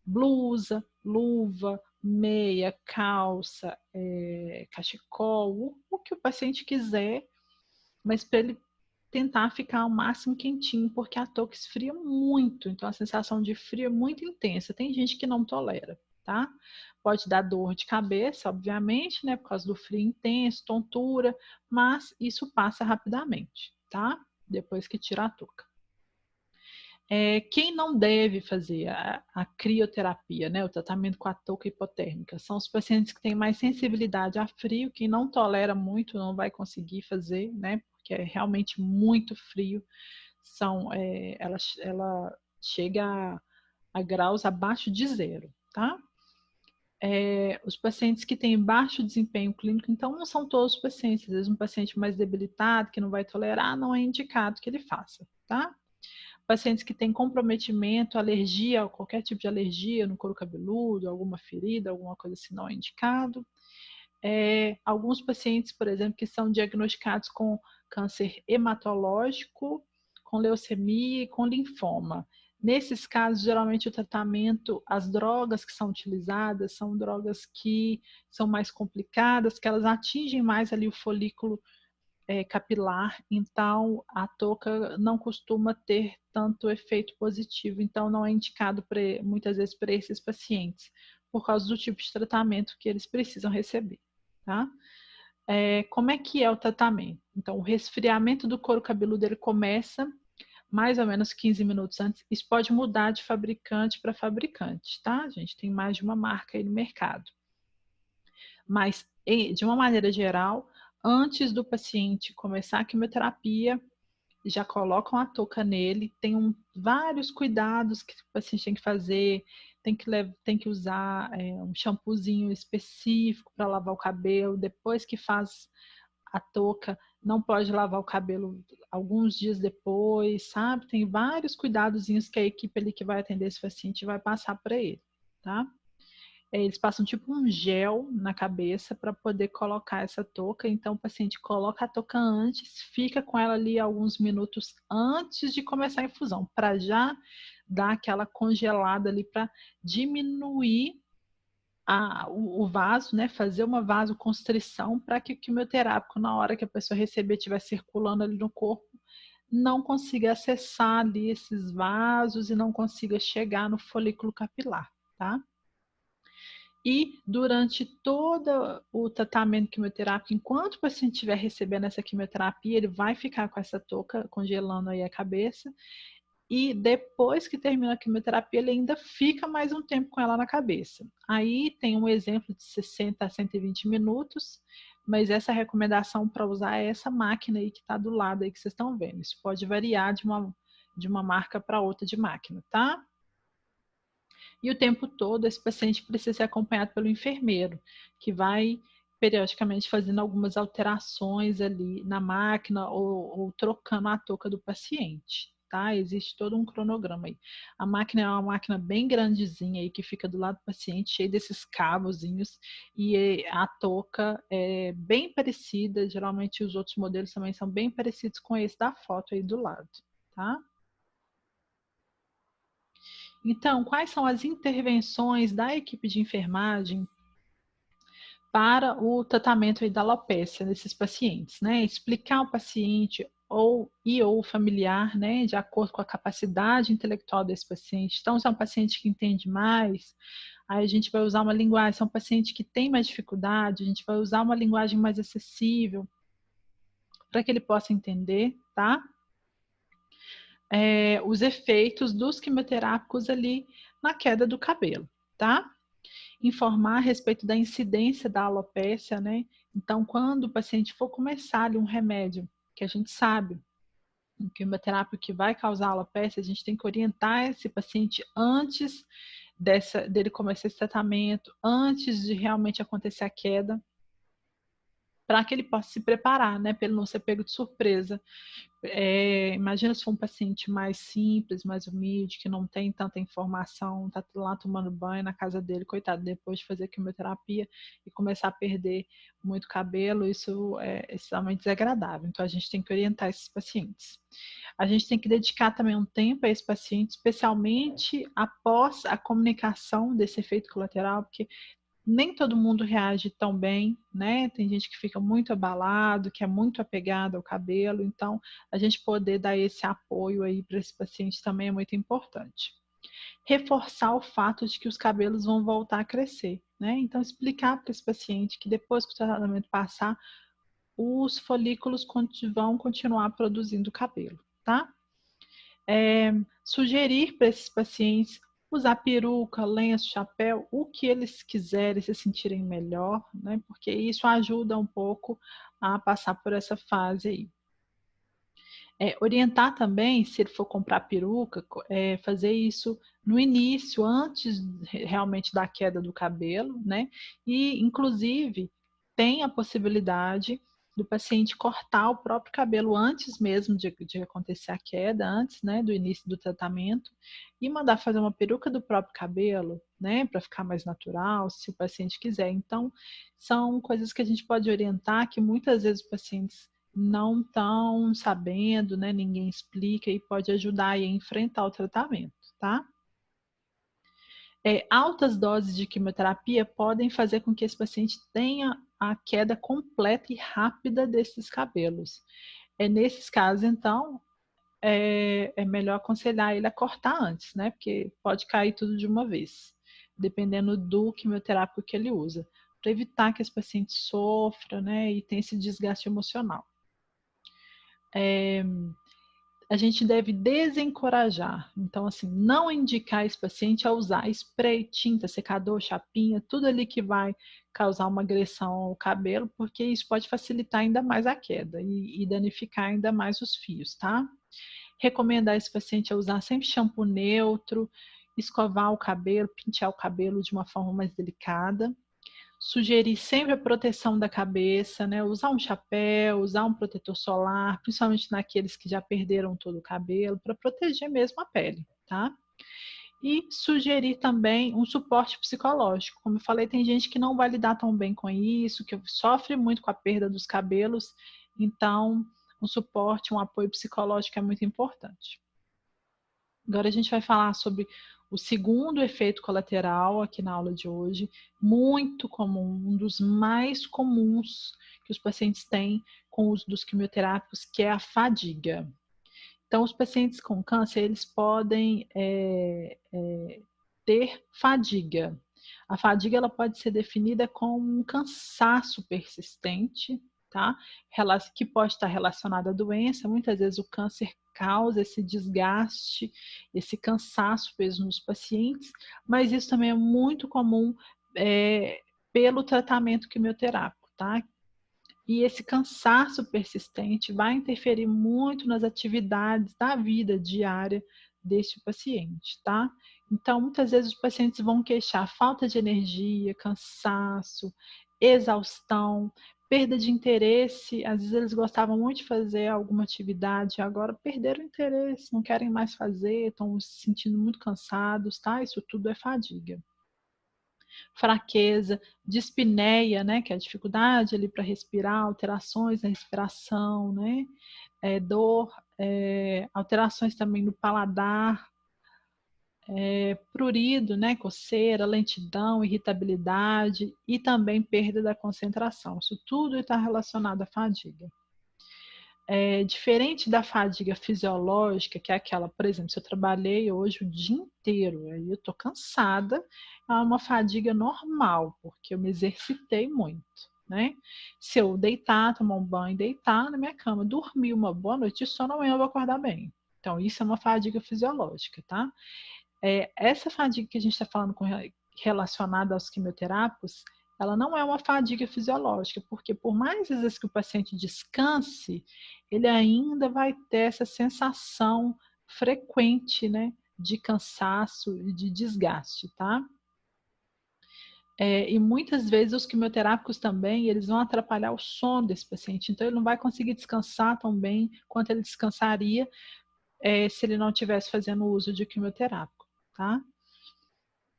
Blusa, luva, meia, calça, cachecol, o que o paciente quiser, mas para ele tentar ficar ao máximo quentinho, porque a touca esfria muito, então a sensação de frio é muito intensa. Tem gente que não tolera, tá? Pode dar dor de cabeça, obviamente, né, por causa do frio intenso, tontura, mas isso passa rapidamente, tá? Depois que tira a touca. Quem não deve fazer a crioterapia, né, o tratamento com a touca hipotérmica, são os pacientes que têm mais sensibilidade a frio, quem não tolera muito não vai conseguir fazer, né, porque é realmente muito frio, ela chega a graus abaixo de zero, tá? Os pacientes que têm baixo desempenho clínico, então não são todos os pacientes, às vezes um paciente mais debilitado, que não vai tolerar, não é indicado que ele faça, tá? Pacientes que têm comprometimento, alergia, qualquer tipo de alergia no couro cabeludo, alguma ferida, alguma coisa assim, não é indicado. Alguns pacientes, por exemplo, que são diagnosticados com câncer hematológico, com leucemia e com linfoma. Nesses casos, geralmente o tratamento, as drogas que são utilizadas são drogas que são mais complicadas, que elas atingem mais ali o folículo capilar, então a touca não costuma ter tanto efeito positivo, então não é indicado muitas vezes para esses pacientes, por causa do tipo de tratamento que eles precisam receber, tá? Como é que é o tratamento? Então, o resfriamento do couro cabeludo ele começa mais ou menos 15 minutos antes. Isso pode mudar de fabricante para fabricante, tá? A gente tem mais de uma marca aí no mercado. Mas, de uma maneira geral, antes do paciente começar a quimioterapia, já colocam a touca nele, tem vários cuidados que o paciente tem que fazer, tem que usar um shampoozinho específico para lavar o cabelo, depois que faz a touca, não pode lavar o cabelo alguns dias depois, sabe? Tem vários cuidadozinhos que a equipe ali que vai atender esse paciente vai passar para ele, tá? Eles passam tipo um gel na cabeça para poder colocar essa touca. Então, o paciente coloca a touca antes, fica com ela ali alguns minutos antes de começar a infusão, para já dar aquela congelada ali para diminuir o vaso, né? Fazer uma vasoconstrição para que o quimioterápico, na hora que a pessoa receber, estiver circulando ali no corpo, não consiga acessar ali esses vasos e não consiga chegar no folículo capilar, tá? E durante todo o tratamento quimioterápico, enquanto o paciente estiver recebendo essa quimioterapia, ele vai ficar com essa touca congelando aí a cabeça. E depois que termina a quimioterapia, ele ainda fica mais um tempo com ela na cabeça. Aí tem um exemplo de 60 a 120 minutos, mas essa recomendação para usar é essa máquina aí que está do lado aí que vocês estão vendo. Isso pode variar de uma marca para outra de máquina, tá? E o tempo todo esse paciente precisa ser acompanhado pelo enfermeiro, que vai periodicamente fazendo algumas alterações ali na máquina ou trocando a touca do paciente, tá? Existe todo um cronograma aí. A máquina é uma máquina bem grandezinha aí que fica do lado do paciente, cheia desses cabozinhos, e a touca é bem parecida, geralmente os outros modelos também são bem parecidos com esse da foto aí do lado, tá? Então, quais são as intervenções da equipe de enfermagem para o tratamento da alopécia nesses pacientes, né? Explicar ao paciente ou o familiar, né, de acordo com a capacidade intelectual desse paciente. Então, se é um paciente que entende mais, aí a gente vai usar uma linguagem, se é um paciente que tem mais dificuldade, a gente vai usar uma linguagem mais acessível para que ele possa entender, tá? Os efeitos dos quimioterápicos ali na queda do cabelo, tá? Informar a respeito da incidência da alopécia, né? Então, quando o paciente for começar ali um remédio, que a gente sabe, um quimioterápico que vai causar alopécia, a gente tem que orientar esse paciente antes dele começar esse tratamento, antes de realmente acontecer a queda, para que ele possa se preparar, né? Para ele não ser pego de surpresa. Imagina se for um paciente mais simples, mais humilde, que não tem tanta informação, está lá tomando banho na casa dele, coitado, depois de fazer quimioterapia e começar a perder muito cabelo, isso é extremamente desagradável. Então, a gente tem que orientar esses pacientes. A gente tem que dedicar também um tempo a esse paciente, especialmente após a comunicação desse efeito colateral, porque nem todo mundo reage tão bem, né? Tem gente que fica muito abalado, que é muito apegado ao cabelo, então a gente poder dar esse apoio aí para esse paciente também é muito importante. Reforçar o fato de que os cabelos vão voltar a crescer, né? Então explicar para esse paciente que depois que o tratamento passar, os folículos vão continuar produzindo cabelo, tá? Sugerir para esses pacientes usar peruca, lenço, chapéu, o que eles quiserem, se sentirem melhor, né? Porque isso ajuda um pouco a passar por essa fase aí. Orientar também, se ele for comprar peruca, fazer isso no início, antes realmente da queda do cabelo, né? E, inclusive, tem a possibilidade do paciente cortar o próprio cabelo antes mesmo de acontecer a queda, antes, né, do início do tratamento, e mandar fazer uma peruca do próprio cabelo, né, para ficar mais natural, se o paciente quiser. Então, são coisas que a gente pode orientar que muitas vezes os pacientes não estão sabendo, né? Ninguém explica e pode ajudar a enfrentar o tratamento, tá? Altas doses de quimioterapia podem fazer com que esse paciente tenha a queda completa e rápida desses cabelos. Nesses casos, então, é melhor aconselhar ele a cortar antes, né? Porque pode cair tudo de uma vez, dependendo do quimioterápico que ele usa, para evitar que esse paciente sofra, né? E tenha esse desgaste emocional. A gente deve desencorajar. Então, assim, não indicar esse paciente a usar spray, tinta, secador, chapinha, tudo ali que vai causar uma agressão ao cabelo, porque isso pode facilitar ainda mais a queda e danificar ainda mais os fios, tá? Recomendar esse paciente a usar sempre shampoo neutro, escovar o cabelo, pentear o cabelo de uma forma mais delicada. Sugerir sempre a proteção da cabeça, né? Usar um chapéu, usar um protetor solar, principalmente naqueles que já perderam todo o cabelo, para proteger mesmo a pele, tá? E sugerir também um suporte psicológico. Como eu falei, tem gente que não vai lidar tão bem com isso, que sofre muito com a perda dos cabelos, então um suporte, um apoio psicológico é muito importante. Agora a gente vai falar sobre o segundo efeito colateral aqui na aula de hoje, muito comum, um dos mais comuns que os pacientes têm com o uso dos quimioterápicos, que é a fadiga. Então, os pacientes com câncer, eles podem ter fadiga. A fadiga ela pode ser definida como um cansaço persistente, tá? Que pode estar relacionado à doença. Muitas vezes o câncer causa esse desgaste, esse cansaço mesmo nos pacientes, mas isso também é muito comum pelo tratamento quimioterápico, tá? E esse cansaço persistente vai interferir muito nas atividades da vida diária deste paciente, tá? Então, muitas vezes os pacientes vão queixar falta de energia, cansaço, exaustão, perda de interesse. Às vezes eles gostavam muito de fazer alguma atividade, agora perderam o interesse, não querem mais fazer, estão se sentindo muito cansados, tá? Isso tudo é fadiga. Fraqueza, dispneia, né, que é a dificuldade ali para respirar, alterações na respiração, né, dor, alterações também no paladar, prurido, né, coceira, lentidão, irritabilidade e também perda da concentração. Isso tudo está relacionado à fadiga. Diferente da fadiga fisiológica, que é aquela, por exemplo, se eu trabalhei hoje o dia inteiro, aí eu estou cansada, é uma fadiga normal, porque eu me exercitei muito, né? Se eu deitar, tomar um banho, deitar na minha cama, dormir uma boa noite de sono, amanhã eu vou acordar bem. Então, isso é uma fadiga fisiológica, tá? Essa fadiga que a gente está falando relacionada aos quimioterápicos, ela não é uma fadiga fisiológica, porque por mais vezes que o paciente descanse, ele ainda vai ter essa sensação frequente, né, de cansaço e de desgaste, tá? E muitas vezes os quimioterápicos também, eles vão atrapalhar o sono desse paciente, então ele não vai conseguir descansar tão bem quanto ele descansaria se ele não estivesse fazendo uso de quimioterápico, tá?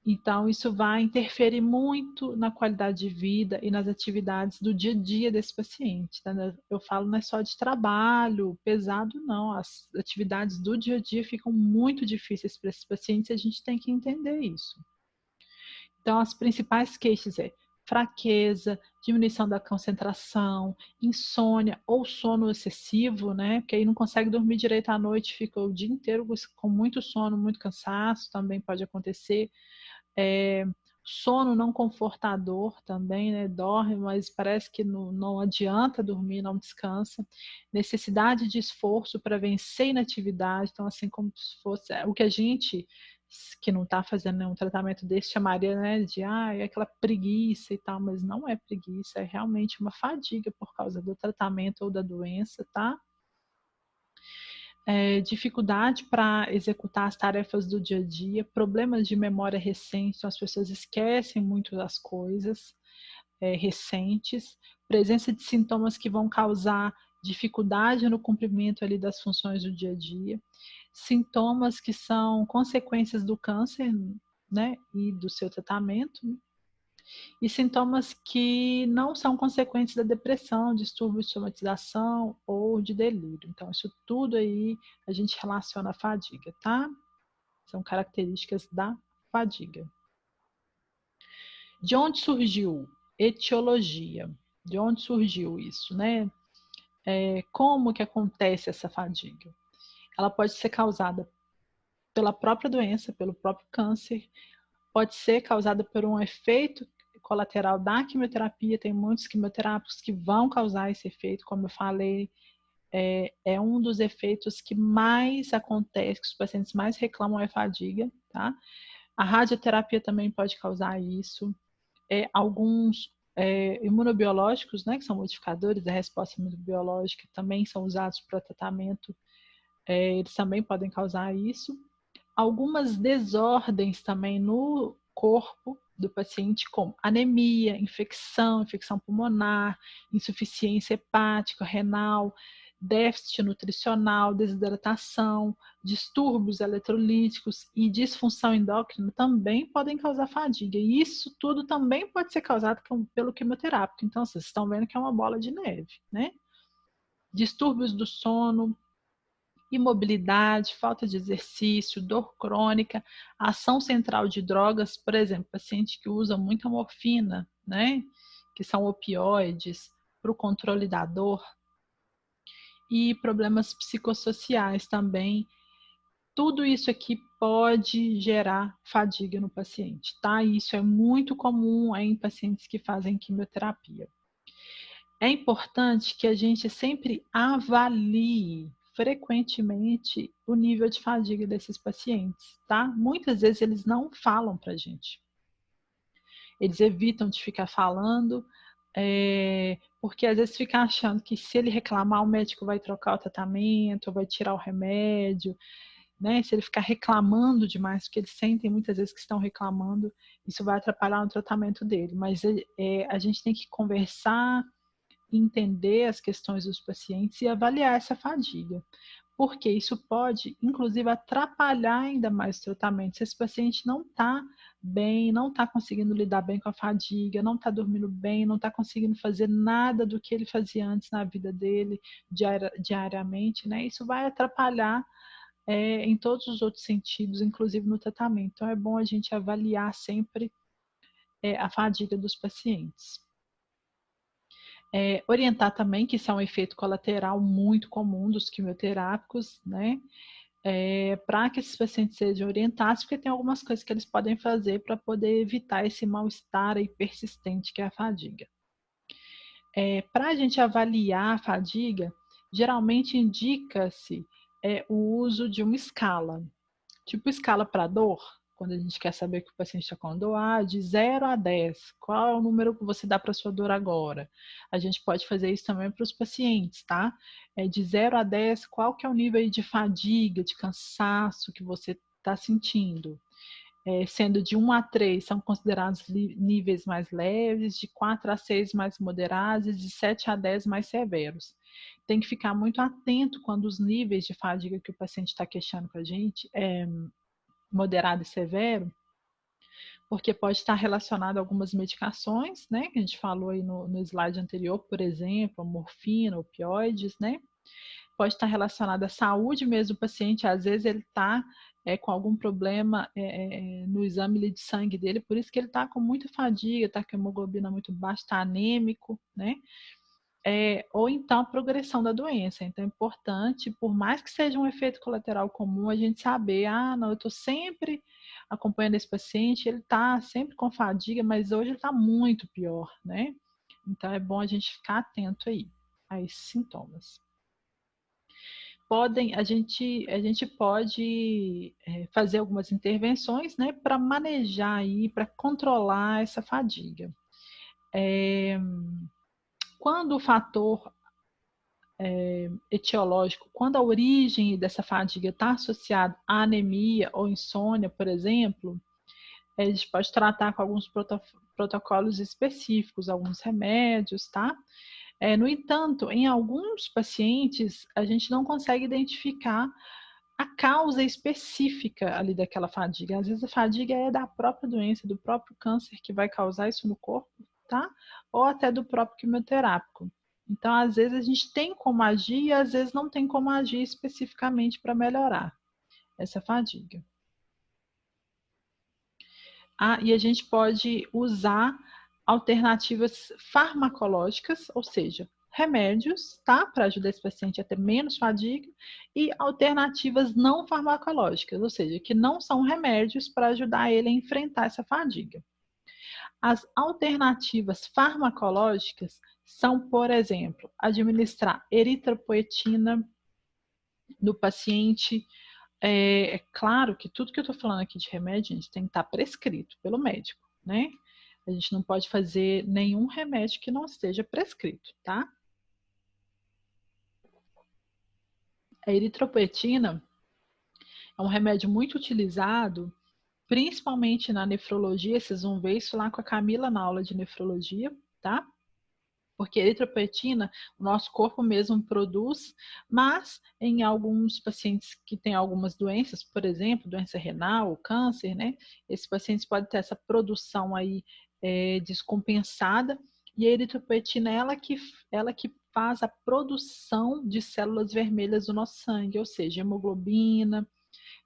Então, isso vai interferir muito na qualidade de vida e nas atividades do dia a dia desse paciente. Tá? Eu falo não é só de trabalho pesado, não. As atividades do dia a dia ficam muito difíceis para esses pacientes e a gente tem que entender isso. Então, as principais queixas é fraqueza, diminuição da concentração, insônia ou sono excessivo, né? Porque aí não consegue dormir direito à noite, fica o dia inteiro com muito sono, muito cansaço, também pode acontecer. Sono não confortador também, né? Dorme, mas parece que não adianta dormir, não descansa. Necessidade de esforço para vencer inatividade, então assim como se fosse o que a gente que não está fazendo nenhum tratamento desse chamaria, né, de é aquela preguiça e tal, mas não é preguiça, é realmente uma fadiga por causa do tratamento ou da doença, tá? Dificuldade para executar as tarefas do dia a dia, problemas de memória recente, então as pessoas esquecem muito das coisas recentes, presença de sintomas que vão causar dificuldade no cumprimento ali das funções do dia a dia, sintomas que são consequências do câncer, né, e do seu tratamento, né? E sintomas que não são consequentes da depressão, distúrbio de somatização ou de delírio. Então, isso tudo aí a gente relaciona à fadiga, tá? São características da fadiga. De onde surgiu? Etiologia. De onde surgiu isso, né? Como que acontece essa fadiga? Ela pode ser causada pela própria doença, pelo próprio câncer, pode ser causada por um efeito colateral da quimioterapia. Tem muitos quimioterápicos que vão causar esse efeito, como eu falei, é um dos efeitos que mais acontece, que os pacientes mais reclamam, é a fadiga, tá? A radioterapia também pode causar isso. Alguns imunobiológicos, né, que são modificadores da resposta imunobiológica, também são usados para tratamento, eles também podem causar isso. Algumas desordens também no corpo do paciente, como anemia, infecção pulmonar, insuficiência hepática, renal, déficit nutricional, desidratação, distúrbios eletrolíticos e disfunção endócrina também podem causar fadiga. E isso tudo também pode ser causado pelo quimioterápico. Então, vocês estão vendo que é uma bola de neve, né? Distúrbios do sono, imobilidade, falta de exercício, dor crônica, ação central de drogas, por exemplo, paciente que usa muita morfina, né, que são opioides, para o controle da dor, e problemas psicossociais também. Tudo isso aqui pode gerar fadiga no paciente, tá? Isso é muito comum em pacientes que fazem quimioterapia. É importante que a gente sempre avalie frequentemente o nível de fadiga desses pacientes, tá? Muitas vezes eles não falam pra gente. Eles evitam de ficar falando, porque às vezes fica achando que se ele reclamar, o médico vai trocar o tratamento, ou vai tirar o remédio, né? Se ele ficar reclamando demais, porque eles sentem muitas vezes que estão reclamando, isso vai atrapalhar o tratamento dele. Mas a gente tem que conversar, entender as questões dos pacientes e avaliar essa fadiga, porque isso pode, inclusive, atrapalhar ainda mais o tratamento. Se esse paciente não está bem, não está conseguindo lidar bem com a fadiga, não está dormindo bem, não está conseguindo fazer nada do que ele fazia antes na vida dele, diariamente, né? Isso vai atrapalhar em todos os outros sentidos, inclusive no tratamento. Então, é bom a gente avaliar sempre a fadiga dos pacientes. Orientar também que isso é um efeito colateral muito comum dos quimioterápicos, né? Para que esses pacientes sejam orientados, porque tem algumas coisas que eles podem fazer para poder evitar esse mal-estar aí persistente que é a fadiga. Para a gente avaliar a fadiga, geralmente indica-se o uso de uma escala, tipo escala para dor, quando a gente quer saber que o paciente está com dor, de 0 a 10, qual é o número que você dá para sua dor agora? A gente pode fazer isso também para os pacientes, tá? De 0 a 10, qual que é o nível de fadiga, de cansaço que você está sentindo? Sendo de 1 a 3 são considerados níveis mais leves, de 4 a 6 mais moderados e de 7 a 10 mais severos. Tem que ficar muito atento quando os níveis de fadiga que o paciente está queixando com a gente moderado e severo, porque pode estar relacionado a algumas medicações, né, que a gente falou aí no slide anterior, por exemplo, a morfina, opioides, né, pode estar relacionado à saúde mesmo do paciente, às vezes ele está com algum problema no exame de sangue dele, por isso que ele está com muita fadiga, está com a hemoglobina muito baixa, está anêmico, né, ou então a progressão da doença. Então é importante, por mais que seja um efeito colateral comum, a gente saber, não, eu estou sempre acompanhando esse paciente, ele está sempre com fadiga, mas hoje ele está muito pior, né? Então é bom a gente ficar atento aí a esses sintomas. A gente pode fazer algumas intervenções, né, para manejar aí, para controlar essa fadiga. Quando o fator etiológico, quando a origem dessa fadiga está associada à anemia ou insônia, por exemplo, a gente pode tratar com alguns protocolos específicos, alguns remédios, tá? No entanto, em alguns pacientes, a gente não consegue identificar a causa específica ali daquela fadiga. Às vezes a fadiga é da própria doença, do próprio câncer que vai causar isso no corpo, tá? Ou até do próprio quimioterápico. Então, às vezes a gente tem como agir e às vezes não tem como agir especificamente para melhorar essa fadiga. E a gente pode usar alternativas farmacológicas, ou seja, remédios, tá? Para ajudar esse paciente a ter menos fadiga, e alternativas não farmacológicas, ou seja, que não são remédios para ajudar ele a enfrentar essa fadiga. As alternativas farmacológicas são, por exemplo, administrar eritropoetina no paciente. É claro que tudo que eu estou falando aqui de remédio, gente, tem que estar prescrito pelo médico, né? A gente não pode fazer nenhum remédio que não esteja prescrito, tá? A eritropoetina é um remédio muito utilizado, principalmente na nefrologia. Vocês vão ver isso lá com a Camila na aula de nefrologia, tá? Porque a eritropoetina, o nosso corpo mesmo produz, mas em alguns pacientes que têm algumas doenças, por exemplo, doença renal, câncer, né? Esses pacientes podem ter essa produção aí descompensada, e a eritropoetina ela que faz a produção de células vermelhas do nosso sangue, ou seja, hemoglobina.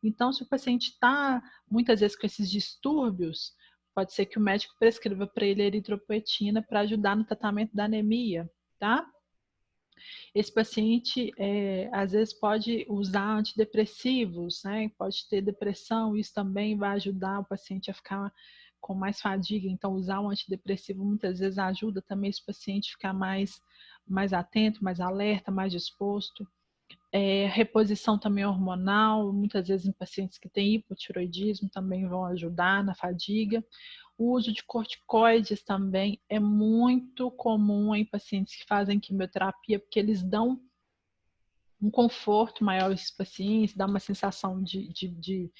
Então, se o paciente está muitas vezes com esses distúrbios, pode ser que o médico prescreva para ele eritropoetina para ajudar no tratamento da anemia, tá? Esse paciente, às vezes, pode usar antidepressivos, né? Pode ter depressão, isso também vai ajudar o paciente a ficar com mais fadiga. Então, usar um antidepressivo muitas vezes ajuda também esse paciente a ficar mais atento, mais alerta, mais disposto. Reposição também hormonal, muitas vezes em pacientes que têm hipotiroidismo também vão ajudar na fadiga. O uso de corticoides também é muito comum em pacientes que fazem quimioterapia, porque eles dão um conforto maior a esses pacientes, dá uma sensação de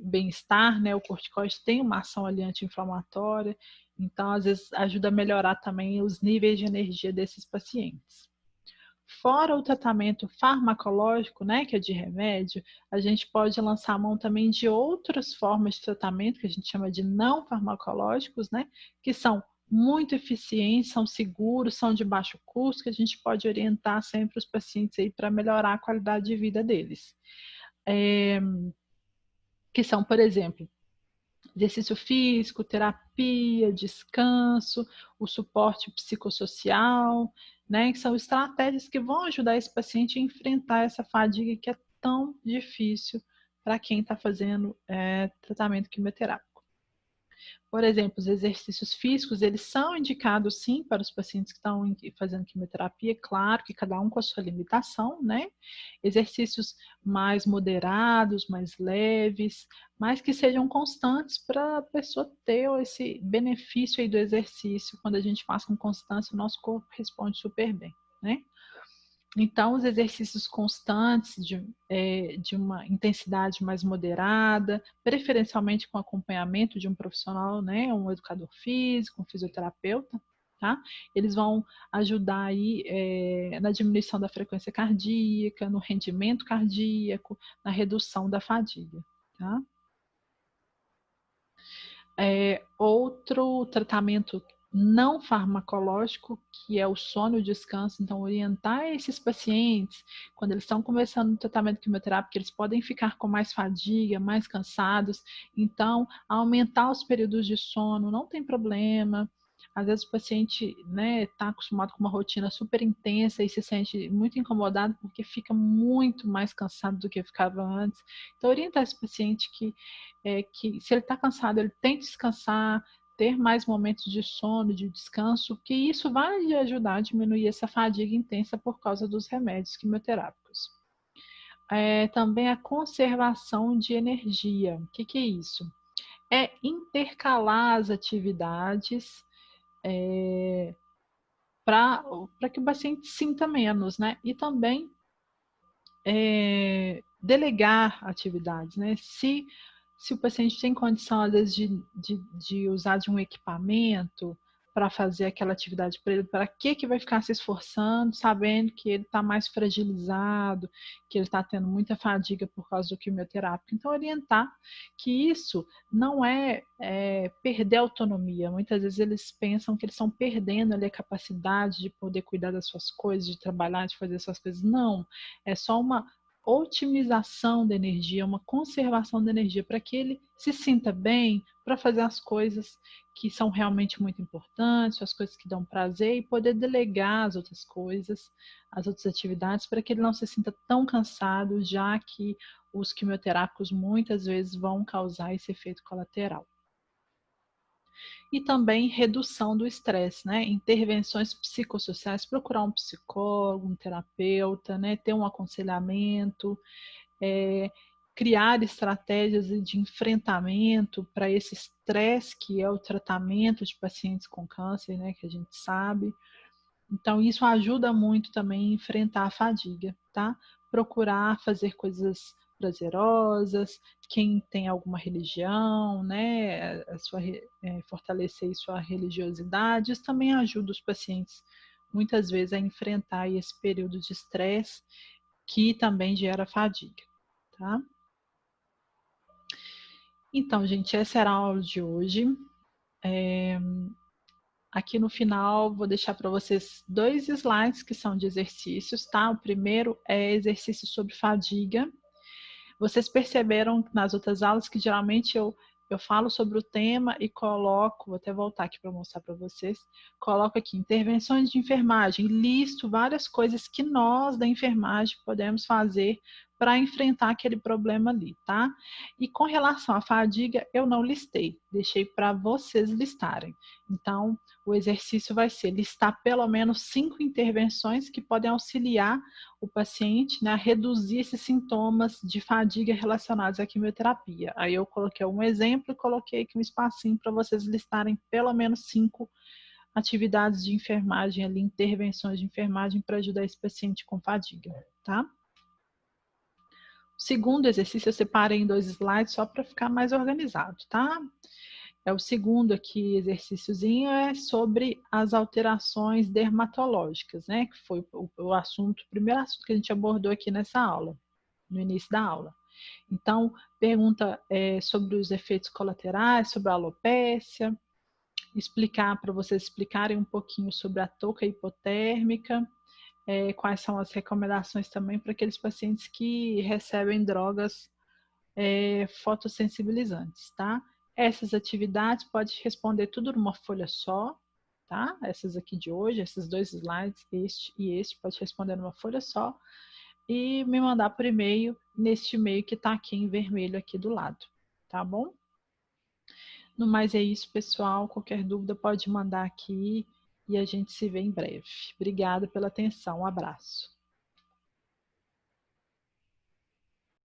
bem-estar, né? O corticoide tem uma ação ali anti-inflamatória, então às vezes ajuda a melhorar também os níveis de energia desses pacientes. Fora o tratamento farmacológico, né, que é de remédio, a gente pode lançar a mão também de outras formas de tratamento, que a gente chama de não farmacológicos, né, que são muito eficientes, são seguros, são de baixo custo, que a gente pode orientar sempre os pacientes aí para melhorar a qualidade de vida deles. Que são, por exemplo, exercício físico, terapia, descanso, o suporte psicossocial, né? Que são estratégias que vão ajudar esse paciente a enfrentar essa fadiga que é tão difícil para quem está fazendo tratamento quimioterápico. Por exemplo, os exercícios físicos, eles são indicados sim para os pacientes que estão fazendo quimioterapia, claro que cada um com a sua limitação, né? Exercícios mais moderados, mais leves, mas que sejam constantes para a pessoa ter esse benefício aí do exercício. Quando a gente faz com constância, o nosso corpo responde super bem, né? Então, os exercícios constantes de uma intensidade mais moderada, preferencialmente com acompanhamento de um profissional, né, um educador físico, um fisioterapeuta, tá? Eles vão ajudar aí na diminuição da frequência cardíaca, no rendimento cardíaco, na redução da fadiga, tá? Outro tratamento não farmacológico, que é o sono e o descanso. Então, orientar esses pacientes, quando eles estão começando o tratamento quimioterápico, eles podem ficar com mais fadiga, mais cansados. Então, aumentar os períodos de sono não tem problema. Às vezes o paciente, né, está acostumado com uma rotina super intensa e se sente muito incomodado porque fica muito mais cansado do que ficava antes. Então, orientar esse paciente que se ele está cansado, ele tem que descansar, ter mais momentos de sono, de descanso, que isso vai ajudar a diminuir essa fadiga intensa por causa dos remédios quimioterápicos. Também a conservação de energia. O que é isso? É intercalar as atividades para que o paciente sinta menos, né? E também delegar atividades, né? Se o paciente tem condição, às vezes, de usar de um equipamento para fazer aquela atividade para ele, para que vai ficar se esforçando, sabendo que ele está mais fragilizado, que ele está tendo muita fadiga por causa do quimioterápico. Então, orientar que isso não é perder a autonomia. Muitas vezes eles pensam que eles estão perdendo ali a capacidade de poder cuidar das suas coisas, de trabalhar, de fazer suas coisas. Não, é só uma otimização da energia, uma conservação da energia, para que ele se sinta bem, para fazer as coisas que são realmente muito importantes, as coisas que dão prazer, e poder delegar as outras coisas, as outras atividades, para que ele não se sinta tão cansado, já que os quimioterápicos muitas vezes vão causar esse efeito colateral. E também redução do estresse, né? Intervenções psicossociais, procurar um psicólogo, um terapeuta, né? Ter um aconselhamento, criar estratégias de enfrentamento para esse estresse que é o tratamento de pacientes com câncer, né? Que a gente sabe. Então, isso ajuda muito também a enfrentar a fadiga, tá? Procurar fazer coisas prazerosas, quem tem alguma religião, né, fortalecer sua religiosidade, isso também ajuda os pacientes, muitas vezes, a enfrentar esse período de estresse, que também gera fadiga, tá? Então, gente, essa era a aula de hoje. Aqui no final, vou deixar para vocês 2 slides que são de exercícios, tá? O primeiro é exercício sobre fadiga. Vocês perceberam nas outras aulas que geralmente eu falo sobre o tema e coloco, vou até voltar aqui para mostrar para vocês, coloco aqui intervenções de enfermagem, listo várias coisas que nós da enfermagem podemos fazer para enfrentar aquele problema ali, tá? E com relação à fadiga, eu não listei, deixei para vocês listarem. Então, o exercício vai ser listar pelo menos 5 intervenções que podem auxiliar o paciente, né, a reduzir esses sintomas de fadiga relacionados à quimioterapia. Aí eu coloquei um exemplo e coloquei aqui um espacinho para vocês listarem pelo menos 5 atividades de enfermagem, ali, intervenções de enfermagem para ajudar esse paciente com fadiga, tá? O segundo exercício eu separei em 2 slides só para ficar mais organizado, tá? O segundo aqui, exercíciozinho, é sobre as alterações dermatológicas, né? Que foi o assunto, o primeiro assunto que a gente abordou aqui nessa aula, no início da aula. Então, pergunta sobre os efeitos colaterais, sobre a alopécia, explicar para vocês explicarem um pouquinho sobre a touca hipotérmica, quais são as recomendações também para aqueles pacientes que recebem drogas fotossensibilizantes, tá? Essas atividades pode responder tudo numa folha só, tá? Essas aqui de hoje, esses 2 slides, este e este, pode responder numa folha só e me mandar por e-mail, neste e-mail que tá aqui em vermelho aqui do lado, tá bom? No mais é isso, pessoal. Qualquer dúvida pode mandar aqui e a gente se vê em breve. Obrigada pela atenção. Um abraço.